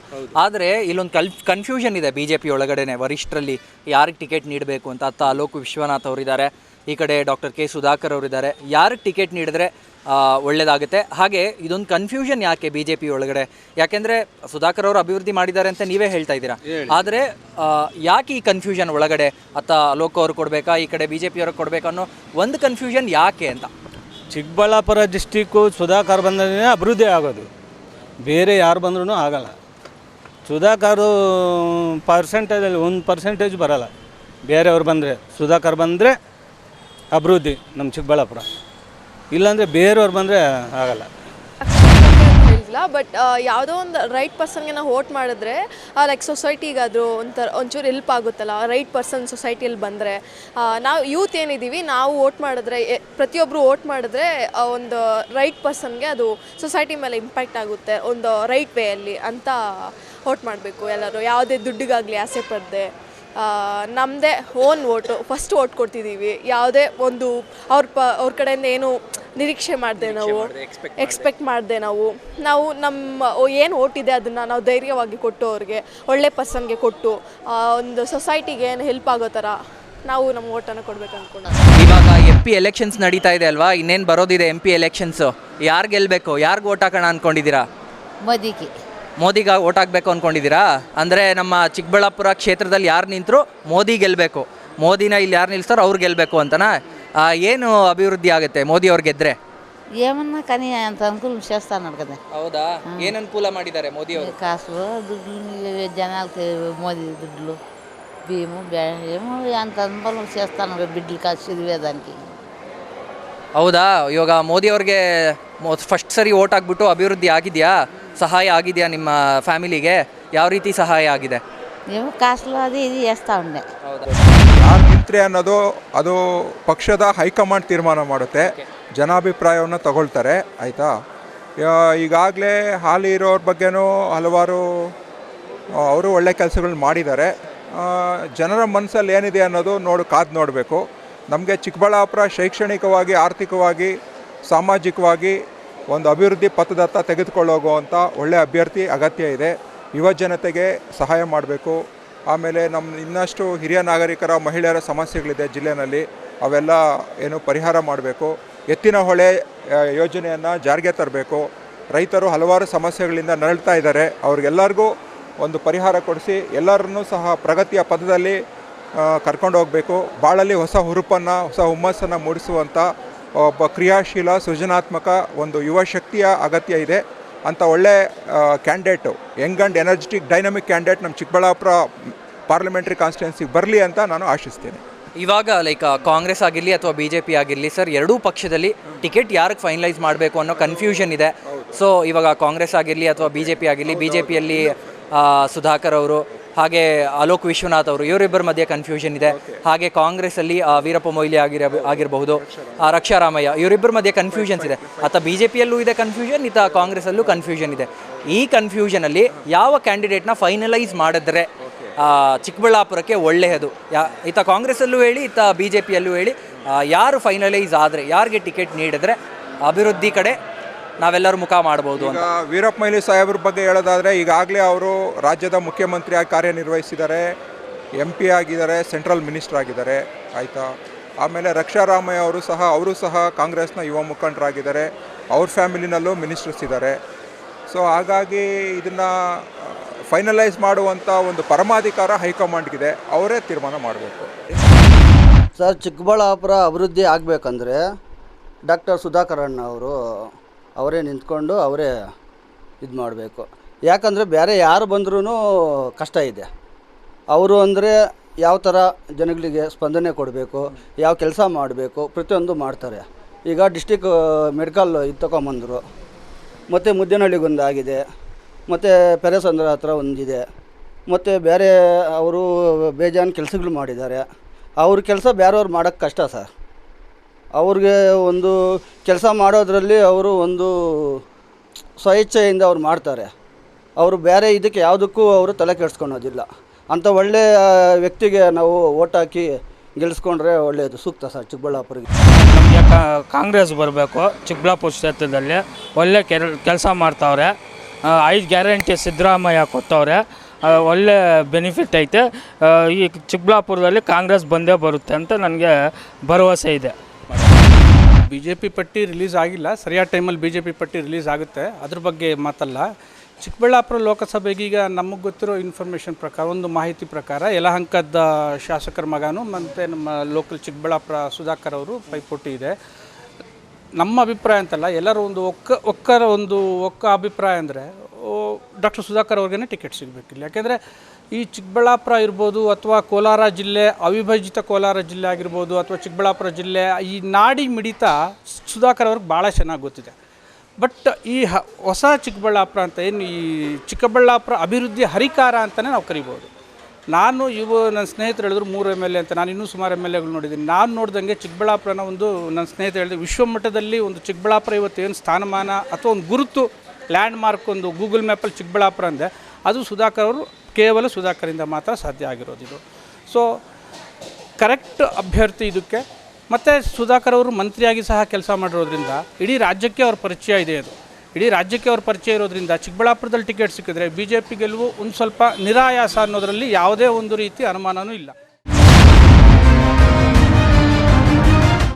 Speaker 1: ಆದರೆ ಇಲ್ಲೊಂದು ಕನ್ಫ್ಯೂಷನ್ ಇದೆ ಬಿಜೆಪಿ ಒಳಗಡೆನೆ ವರಿಷ್ಠರಲ್ಲಿ ಯಾರಿಗೆ ಟಿಕೆಟ್ ನೀಡಬೇಕು ಅಂತ. ಅತ್ತ ಅಲೋಕ್ ವಿಶ್ವನಾಥ್ ಅವರಿದ್ದಾರೆ, ಈ ಕಡೆ ಡಾಕ್ಟರ್ ಕೆ ಸುಧಾಕರ್ ಅವರಿದ್ದಾರೆ. ಯಾರಿಗೆ ಟಿಕೆಟ್ ನೀಡಿದ್ರೆ ಒಳ್ಳೇದಾಗುತ್ತೆ? ಹಾಗೆ ಇದೊಂದು ಕನ್ಫ್ಯೂಷನ್ ಯಾಕೆ ಬಿಜೆಪಿ ಒಳಗಡೆ? ಯಾಕೆಂದರೆ ಸುಧಾಕರ್ ಅವರು ಅಭಿವೃದ್ಧಿ ಮಾಡಿದ್ದಾರೆ ಅಂತ ನೀವೇ ಹೇಳ್ತಾ ಇದ್ದೀರಾ, ಆದರೆ ಯಾಕೆ ಈ ಕನ್ಫ್ಯೂಷನ್ ಒಳಗಡೆ? ಅತ್ತ ಅಲೋಕ್ ಅವರು ಕೊಡಬೇಕಾ, ಈ ಕಡೆ ಬಿಜೆಪಿ ಅವ್ರಿಗೆ ಕೊಡಬೇಕಾ ಅನ್ನೋ ಒಂದು ಕನ್ಫ್ಯೂಷನ್ ಯಾಕೆ ಅಂತ.
Speaker 20: ಚಿಕ್ಕಬಳ್ಳಾಪುರ ಡಿಸ್ಟಿಕ್ಕು ಸುಧಾಕರ್ ಬಂದ್ರೆ ಅಭಿವೃದ್ಧಿ ಆಗೋದು, ಬೇರೆ ಯಾರು ಬಂದ್ರೂ ಆಗಲ್ಲ. ಸುಧಾಕರ್ ಪರ್ಸೆಂಟೇಜಲ್ಲಿ 1% ಬರಲ್ಲ. ಬೇರೆಯವ್ರು ಬಂದರೆ, ಸುಧಾಕರ್ ಬಂದರೆ ಅಭಿವೃದ್ಧಿ ನಮ್ಮ ಚಿಕ್ಕಬಳ್ಳಾಪುರ, ಇಲ್ಲಾಂದರೆ ಬೇರೆಯವ್ರು ಬಂದರೆ ಆಗಲ್ಲ.
Speaker 21: ಹೇಳಿಲ್ಲ, ಬಟ್ ಯಾವುದೋ ಒಂದು ರೈಟ್ ಪರ್ಸನ್ಗೆ ನಾವು ವೋಟ್ ಮಾಡಿದ್ರೆ ಲೈಕ್ ಸೊಸೈಟಿಗಾದರೂ ಒಂಚೂರು ಹೆಲ್ಪ್ ಆಗುತ್ತಲ್ಲ. ರೈಟ್ ಪರ್ಸನ್ ಸೊಸೈಟಿಯಲ್ಲಿ ಬಂದರೆ ನಾವು ಯೂತ್ ಏನಿದ್ದೀವಿ, ನಾವು ವೋಟ್ ಮಾಡಿದ್ರೆ, ಪ್ರತಿಯೊಬ್ಬರು ವೋಟ್ ಮಾಡಿದ್ರೆ ಒಂದು ರೈಟ್ ಪರ್ಸನ್ಗೆ ಅದು ಸೊಸೈಟಿ ಮೇಲೆ ಇಂಪ್ಯಾಕ್ಟ್ ಆಗುತ್ತೆ ಒಂದು ರೈಟ್ ವೇಯಲ್ಲಿ ಅಂತ ವೋಟ್ ಮಾಡಬೇಕು ಎಲ್ಲರೂ. ಯಾವುದೇ ದುಡ್ಡಿಗಾಗಲಿ ಆಸೆ ಪಡದೆ ನಮ್ಮದೇ ಓನ್ ವೋಟು ಫಸ್ಟ್ ವೋಟ್ ಕೊಡ್ತಿದ್ದೀವಿ. ಯಾವುದೇ ಒಂದು ಅವ್ರ ಕಡೆಯಿಂದ ಏನು ನಿರೀಕ್ಷೆ ಮಾಡಿದೆ, ನಾವು ಎಕ್ಸ್ಪೆಕ್ಟ್ ಮಾಡಿದೆ, ನಾವು ನಮ್ಮ ಏನು ಓಟ್ ಇದೆ ಅದನ್ನು ನಾವು ಧೈರ್ಯವಾಗಿ ಕೊಟ್ಟು ಅವ್ರಿಗೆ ಒಳ್ಳೆ ಪರ್ಸನ್ಗೆ ಕೊಟ್ಟು ಒಂದು ಸೊಸೈಟಿಗೆ ಏನು ಹೆಲ್ಪ್ ಆಗೋ ಥರ ನಾವು ನಮ್ಮ ಓಟನ್ನು ಕೊಡ್ಬೇಕು ಅಂದ್ಕೊಂಡು.
Speaker 1: ಇವಾಗ MP ಎಲೆಕ್ಷನ್ಸ್ ನಡೀತಾ ಇದೆ ಅಲ್ವಾ, ಇನ್ನೇನು ಬರೋದಿದೆ MP ಎಲೆಕ್ಷನ್ಸು. ಯಾರು ಗೆಲ್ಲಬೇಕು, ಯಾರಿಗೆ ಓಟ್ ಹಾಕೋಣ ಅಂದ್ಕೊಂಡಿದ್ದೀರಾ? ಮೋದಿಗೆ ಓಟ್ ಹಾಕಬೇಕು ಅಂದ್ಕೊಂಡಿದ್ದೀರಾ? ಅಂದರೆ ನಮ್ಮ ಚಿಕ್ಕಬಳ್ಳಾಪುರ ಕ್ಷೇತ್ರದಲ್ಲಿ ಯಾರು ನಿಂತರೂ ಮೋದಿ ಗೆಲ್ಲಬೇಕು, ಮೋದಿನ ಇಲ್ಲಿ ಯಾರು ನಿಲ್ಲಿಸ್ತಾರೋ ಅವ್ರು ಗೆಲ್ಲಬೇಕು ಅಂತನಾ? ಏನು ಅಭಿವೃದ್ಧಿ ಆಗುತ್ತೆ ಮೋದಿ ಅವ್ರು ಗೆದ್ದರೆ?
Speaker 22: ఏమన్నా కానీ అంత అనుకూలం చేస్తాను కదా.
Speaker 1: ಹೌದಾ? ಏನು ಅನುಕೂಲ ಮಾಡಿದ್ದಾರೆ ಮೋದಿ ಅವರು?
Speaker 22: కాసులు దుడ్లు జనాలకి మోదీ దుడ్లు బియ్యము ఏమో అంత అనుకూలం చేస్తాను బిడ్డలు కాసు చదివేదానికి.
Speaker 1: ಹೌದಾ? ಇವಾಗ ಮೋದಿ ಅವ್ರಿಗೆ ಫಸ್ಟ್ ಸರಿ ಓಟ್ ಹಾಕ್ಬಿಟ್ಟು ಅಭಿವೃದ್ಧಿ ಆಗಿದೆಯಾ, ಸಹಾಯ ಆಗಿದೆಯಾ ನಿಮ್ಮ ಫ್ಯಾಮಿಲಿಗೆ? ಯಾವ ರೀತಿ ಸಹಾಯ ಆಗಿದೆ?
Speaker 22: ఏమో కాసులు అది ఇది చేస్తూ ఉండే.
Speaker 23: ಯಾರು ನಿಂತ್ರೆ ಅನ್ನೋದು ಅದು ಪಕ್ಷದ ಹೈಕಮಾಂಡ್ ತೀರ್ಮಾನ ಮಾಡುತ್ತೆ, ಜನಾಭಿಪ್ರಾಯವನ್ನು ತಗೊಳ್ತಾರೆ. ಆಯಿತಾ? ಈಗಾಗಲೇ ಹಾಲಿ ಇರೋರ ಬಗ್ಗೆನೂ ಹಲವಾರು ಅವರು ಒಳ್ಳೆ ಕೆಲಸಗಳನ್ನ ಮಾಡಿದ್ದಾರೆ. ಜನರ ಮನಸ್ಸಲ್ಲಿ ಏನಿದೆ ಅನ್ನೋದು ಕಾದು ನೋಡಬೇಕು. ನಮಗೆ ಚಿಕ್ಕಬಳ್ಳಾಪುರ ಶೈಕ್ಷಣಿಕವಾಗಿ, ಆರ್ಥಿಕವಾಗಿ, ಸಾಮಾಜಿಕವಾಗಿ ಒಂದು ಅಭಿವೃದ್ಧಿ ಪಥದತ್ತ ತೆಗೆದುಕೊಳ್ಳೋಗುವಂಥ ಒಳ್ಳೆಯ ಅಭ್ಯರ್ಥಿ ಅಗತ್ಯ ಇದೆ. ಯುವ ಜನತೆಗೆ ಸಹಾಯ ಮಾಡಬೇಕು. ಆಮೇಲೆ ನಮ್ಮ ಇನ್ನಷ್ಟು ಹಿರಿಯ ನಾಗರಿಕರ, ಮಹಿಳೆಯರ ಸಮಸ್ಯೆಗಳಿದೆ ಜಿಲ್ಲೆಯಲ್ಲಿ, ಅವೆಲ್ಲ ಪರಿಹಾರ ಮಾಡಬೇಕು. ಎತ್ತಿನ ಹೊಳೆ ಯೋಜನೆಯನ್ನು ಜಾರಿಗೆ ತರಬೇಕು. ರೈತರು ಹಲವಾರು ಸಮಸ್ಯೆಗಳಿಂದ ನರಳ್ತಾ ಇದ್ದಾರೆ, ಅವ್ರಿಗೆಲ್ಲರಿಗೂ ಒಂದು ಪರಿಹಾರ ಕೊಡಿಸಿ ಎಲ್ಲರನ್ನೂ ಸಹ ಪ್ರಗತಿಯ ಪಥದಲ್ಲಿ ಕರ್ಕೊಂಡು ಹೋಗಬೇಕು. ಬಾಳಲ್ಲಿ ಹೊಸ ಹುರುಪನ್ನು, ಹೊಸ ಹುಮ್ಮಸ್ಸನ್ನು ಮೂಡಿಸುವಂಥ ಒಬ್ಬ ಕ್ರಿಯಾಶೀಲ, ಸೃಜನಾತ್ಮಕ ಒಂದು ಯುವ ಶಕ್ತಿಯ ಅಗತ್ಯ ಇದೆ. ಅಂಥ ಒಳ್ಳೆ candidate, Young and energetic dynamic candidate ನಮ್ಮ ಚಿಕ್ಕಬಳ್ಳಾಪುರ ಪಾರ್ಲಿಮೆಂಟ್ರಿ ಕಾನ್ಸ್ಟಿಟ್ಯೂನ್ಸಿಗೆ ಬರಲಿ ಅಂತ ನಾನು ಆಶಿಸ್ತೇನೆ.
Speaker 1: ಇವಾಗ ಲೈಕ್ ಕಾಂಗ್ರೆಸ್ ಆಗಿರಲಿ ಅಥವಾ BJP ಆಗಿರಲಿ ಸರ್, ಎರಡೂ ಪಕ್ಷದಲ್ಲಿ ಟಿಕೆಟ್ ಯಾರಿಗೆ ಫೈನಲೈಸ್ ಮಾಡಬೇಕು ಅನ್ನೋ ಕನ್ಫ್ಯೂಷನ್ ಇದೆ. ಸೊ ಇವಾಗ ಕಾಂಗ್ರೆಸ್ ಆಗಿರಲಿ ಅಥವಾ BJP ಆಗಿರಲಿ, BJPಯಲ್ಲಿ ಸುಧಾಕರ್ ಅವರು, ಹಾಗೆ ಅಲೋಕ್ ವಿಶ್ವನಾಥ್ ಅವರು, ಇವರಿಬ್ಬರ ಮಧ್ಯೆ ಕನ್ಫ್ಯೂಷನ್ ಇದೆ. ಹಾಗೆ ಕಾಂಗ್ರೆಸ್ಸಲ್ಲಿ ವೀರಪ್ಪ ಮೊಯ್ಲಿ ಆಗಿರಬಹುದು, ರಕ್ಷಾರಾಮಯ್ಯ, ಇವರಿಬ್ಬರ ಮಧ್ಯೆ ಕನ್ಫ್ಯೂಷನ್ಸ್ ಇದೆ. ಅಥವಾ BJPಯಲ್ಲೂ ಇದೆ ಕನ್ಫ್ಯೂಷನ್, ಇತ್ತ ಕಾಂಗ್ರೆಸ್ಸಲ್ಲೂ ಕನ್ಫ್ಯೂಷನ್ ಇದೆ. ಈ ಕನ್ಫ್ಯೂಷನಲ್ಲಿ ಯಾವ ಕ್ಯಾಂಡಿಡೇಟ್ನ ಫೈನಲೈಸ್ ಮಾಡಿದ್ರೆ ಚಿಕ್ಕಬಳ್ಳಾಪುರಕ್ಕೆ ಒಳ್ಳೆಯದು? ಇತ್ತ ಕಾಂಗ್ರೆಸ್ಸಲ್ಲೂ ಹೇಳಿ, ಇತ್ತ BJPಯಲ್ಲೂ ಹೇಳಿ, ಯಾರು ಫೈನಲೈಸ್ ಆದರೆ, ಯಾರಿಗೆ ಟಿಕೆಟ್ ನೀಡಿದ್ರೆ ಅಭಿವೃದ್ಧಿ ಕಡೆ ನಾವೆಲ್ಲರೂ ಮುಖ ಮಾಡ್ಬೋದು ಅಂತ.
Speaker 23: ವೀರಪ್ಪ ಮೊಯ್ಲಿ ಸಾಹೇಬ್ರ ಬಗ್ಗೆ ಹೇಳೋದಾದರೆ, ಈಗಾಗಲೇ ಅವರು ರಾಜ್ಯದ ಮುಖ್ಯಮಂತ್ರಿಯಾಗಿ ಕಾರ್ಯನಿರ್ವಹಿಸಿದ್ದಾರೆ, MP ಆಗಿದ್ದಾರೆ, ಸೆಂಟ್ರಲ್ ಮಿನಿಸ್ಟರ್ ಆಗಿದ್ದಾರೆ. ಆಯಿತಾ? ಆಮೇಲೆ ರಕ್ಷಾರಾಮಯ್ಯ ಅವರು ಸಹ ಕಾಂಗ್ರೆಸ್ನ ಯುವ ಮುಖಂಡರಾಗಿದ್ದಾರೆ, ಅವ್ರ ಫ್ಯಾಮಿಲಿನಲ್ಲೂ ಮಿನಿಸ್ಟರ್ಸ್ ಇದ್ದಾರೆ. ಸೊ ಹಾಗಾಗಿ ಇದನ್ನು ಫೈನಲೈಸ್ ಮಾಡುವಂಥ ಒಂದು ಪರಮಾಧಿಕಾರ ಹೈಕಮಾಂಡ್ಗಿದೆ, ಅವರೇ ತೀರ್ಮಾನ ಮಾಡಬೇಕು.
Speaker 24: ಸರ್, ಚಿಕ್ಕಬಳ್ಳಾಪುರ ಅಭಿವೃದ್ಧಿ ಆಗಬೇಕಂದ್ರೆ ಡಾಕ್ಟರ್ ಸುಧಾಕರ್ ಅಣ್ಣ ಅವರೇ ನಿಂತ್ಕೊಂಡು ಅವರೇ ಇದು ಮಾಡಬೇಕು. ಯಾಕಂದರೆ ಬೇರೆ ಯಾರು ಬಂದ್ರೂ ಕಷ್ಟ ಇದೆ. ಅವರು ಅಂದರೆ ಯಾವ ಥರ ಜನಗಳಿಗೆ ಸ್ಪಂದನೆ ಕೊಡಬೇಕು, ಯಾವ ಕೆಲಸ ಮಾಡಬೇಕು, ಪ್ರತಿಯೊಂದು ಮಾಡ್ತಾರೆ. ಈಗ ಡಿಸ್ಟಿಕ್ ಮೆಡಿಕಲ್ ಇದು ತೊಗೊಂಬಂದರು, ಮತ್ತು ಮುದ್ದೇನಹಳ್ಳಿಗೊಂದು ಆಗಿದೆ, ಮತ್ತು ಪೆರೇಸಂದ್ರ ಹತ್ರ ಒಂದಿದೆ, ಮತ್ತು ಬೇರೆ ಅವರು ಬೇಜಾನ್ ಕೆಲಸಗಳು ಮಾಡಿದ್ದಾರೆ. ಅವ್ರ ಕೆಲಸ ಬೇರೆಯವ್ರು ಮಾಡೋಕ್ಕೆ ಕಷ್ಟ ಸರ್. ಅವ್ರಿಗೆ ಒಂದು ಕೆಲಸ ಮಾಡೋದ್ರಲ್ಲಿ ಅವರು ಒಂದು ಸ್ವಇಚ್ಛೆಯಿಂದ ಅವ್ರು ಮಾಡ್ತಾರೆ. ಅವರು ಬೇರೆ ಇದಕ್ಕೆ ಯಾವುದಕ್ಕೂ ಅವರು ತಲೆ ಕೆಡಿಸ್ಕೊಳೋದಿಲ್ಲ. ಅಂಥ ಒಳ್ಳೆಯ ವ್ಯಕ್ತಿಗೆ ನಾವು ಓಟ್ ಹಾಕಿ ಗೆಲ್ಲಿಸ್ಕೊಂಡ್ರೆ ಒಳ್ಳೆಯದು, ಸೂಕ್ತ ಸರ್ ಚಿಕ್ಕಬಳ್ಳಾಪುರಿಗೆ.
Speaker 2: ನಮಗೆ ಕಾಂಗ್ರೆಸ್ ಬರಬೇಕು. ಚಿಕ್ಕಬಳ್ಳಾಪುರ ಕ್ಷೇತ್ರದಲ್ಲಿ ಒಳ್ಳೆ ಕೆಲಸ ಮಾಡ್ತಾವ್ರೆ. 5 ಗ್ಯಾರಂಟಿ ಸಿದ್ದರಾಮಯ್ಯ ಕೊಟ್ಟವ್ರೆ, ಒಳ್ಳೆ ಬೆನಿಫಿಟ್ ಐತೆ. ಈ ಚಿಕ್ಕಬಳ್ಳಾಪುರದಲ್ಲಿ ಕಾಂಗ್ರೆಸ್ ಬಂದೇ ಬರುತ್ತೆ ಅಂತ ನನಗೆ ಭರವಸೆ ಇದೆ.
Speaker 3: BJP ಪಟ್ಟಿ ರಿಲೀಸ್ ಆಗಿಲ್ಲ, ಸರಿಯಾದ ಟೈಮಲ್ಲಿ BJP ಪಟ್ಟಿ ರಿಲೀಸ್ ಆಗುತ್ತೆ, ಅದ್ರ ಬಗ್ಗೆ ಮಾತಲ್ಲ. ಚಿಕ್ಕಬಳ್ಳಾಪುರ ಲೋಕಸಭೆಗೆ ಈಗ ನಮಗೆ ಗೊತ್ತಿರೋ ಇನ್ಫಾರ್ಮೇಷನ್ ಪ್ರಕಾರ, ಒಂದು ಮಾಹಿತಿ ಪ್ರಕಾರ ಯಲಹಂಕದ ಶಾಸಕರ ಮಗನು ಮತ್ತು ನಮ್ಮ ಲೋಕಲ್ ಚಿಕ್ಕಬಳ್ಳಾಪುರ ಸುಧಾಕರ್ ಅವರು ಪೈಪೋಟಿ ಇದೆ. ನಮ್ಮ ಅಭಿಪ್ರಾಯ ಅಂತಲ್ಲ, ಎಲ್ಲರೂ ಒಂದು ಒಕ್ಕ ಅಭಿಪ್ರಾಯ ಅಂದರೆ ಡಾಕ್ಟರ್ ಸುಧಾಕರ್ ಅವ್ರಿಗೇ ಟಿಕೆಟ್ ಸಿಗಬೇಕಿಲ್ಲ. ಯಾಕೆಂದರೆ ಈ ಚಿಕ್ಕಬಳ್ಳಾಪುರ ಇರ್ಬೋದು ಅಥವಾ ಕೋಲಾರ ಜಿಲ್ಲೆ, ಅವಿಭಜಿತ ಕೋಲಾರ ಜಿಲ್ಲೆ ಆಗಿರ್ಬೋದು ಅಥವಾ ಚಿಕ್ಕಬಳ್ಳಾಪುರ ಜಿಲ್ಲೆ, ಈ ನಾಡಿ ಮಿಡಿತ ಸುಧಾಕರ್ ಅವ್ರಿಗೆ ಭಾಳ ಚೆನ್ನಾಗಿ ಗೊತ್ತಿದೆ. ಬಟ್ ಈ ಹೊಸ ಚಿಕ್ಕಬಳ್ಳಾಪುರ ಅಂತ ಏನು, ಈ ಚಿಕ್ಕಬಳ್ಳಾಪುರ ಅಭಿವೃದ್ಧಿ ಹರಿಕಾರ ಅಂತಲೇ ನಾವು ಕರಿಬೋದು. ನನ್ನ ಸ್ನೇಹಿತರು ಹೇಳಿದ್ರು 3 MLA ಅಂತ, ನಾನು ಇನ್ನೂ ಸುಮಾರು MLAಗಳು ನೋಡಿದ್ದೀನಿ. ನಾನು ನೋಡ್ದಂಗೆ ಚಿಕ್ಕಬಳ್ಳಾಪುರನ ನನ್ನ ಸ್ನೇಹಿತರು ಹೇಳಿದ್ರು, ವಿಶ್ವಮಟ್ಟದಲ್ಲಿ ಒಂದು ಚಿಕ್ಕಬಳ್ಳಾಪುರ ಇವತ್ತೇನು ಸ್ಥಾನಮಾನ ಅಥವಾ ಒಂದು ಗುರುತು ಲ್ಯಾಂಡ್ ಮಾರ್ಕ್ ಒಂದು ಗೂಗಲ್ ಮ್ಯಾಪಲ್ಲಿ ಚಿಕ್ಕಬಳ್ಳಾಪುರ ಅಂದರೆ ಅದು ಸುಧಾಕರ್ ಅವರು, ಕೇವಲ ಸುಧಾಕರಿಂದ ಮಾತ್ರ ಸಾಧ್ಯ ಆಗಿರೋದಿದು. ಸೊ ಕರೆಕ್ಟ್ ಅಭ್ಯರ್ಥಿ ಇದಕ್ಕೆ. ಮತ್ತು ಸುಧಾಕರ್ ಅವರು ಮಂತ್ರಿಯಾಗಿ ಸಹ ಕೆಲಸ ಮಾಡಿರೋದ್ರಿಂದ ಇಡೀ ರಾಜ್ಯಕ್ಕೆ ಅವ್ರ ಪರಿಚಯ ಇದೆ. ಇಡೀ ರಾಜ್ಯಕ್ಕೆ ಅವ್ರ ಪರಿಚಯ ಇರೋದ್ರಿಂದ ಚಿಕ್ಕಬಳ್ಳಾಪುರದಲ್ಲಿ ಟಿಕೆಟ್ ಸಿಕ್ಕಿದ್ರೆ BJP ಗೆಲುವು ಒಂದು ಸ್ವಲ್ಪ ನಿರಾಯಾಸ ಅನ್ನೋದರಲ್ಲಿ ಯಾವುದೇ ಒಂದು ರೀತಿ ಅನುಮಾನವೂ ಇಲ್ಲ.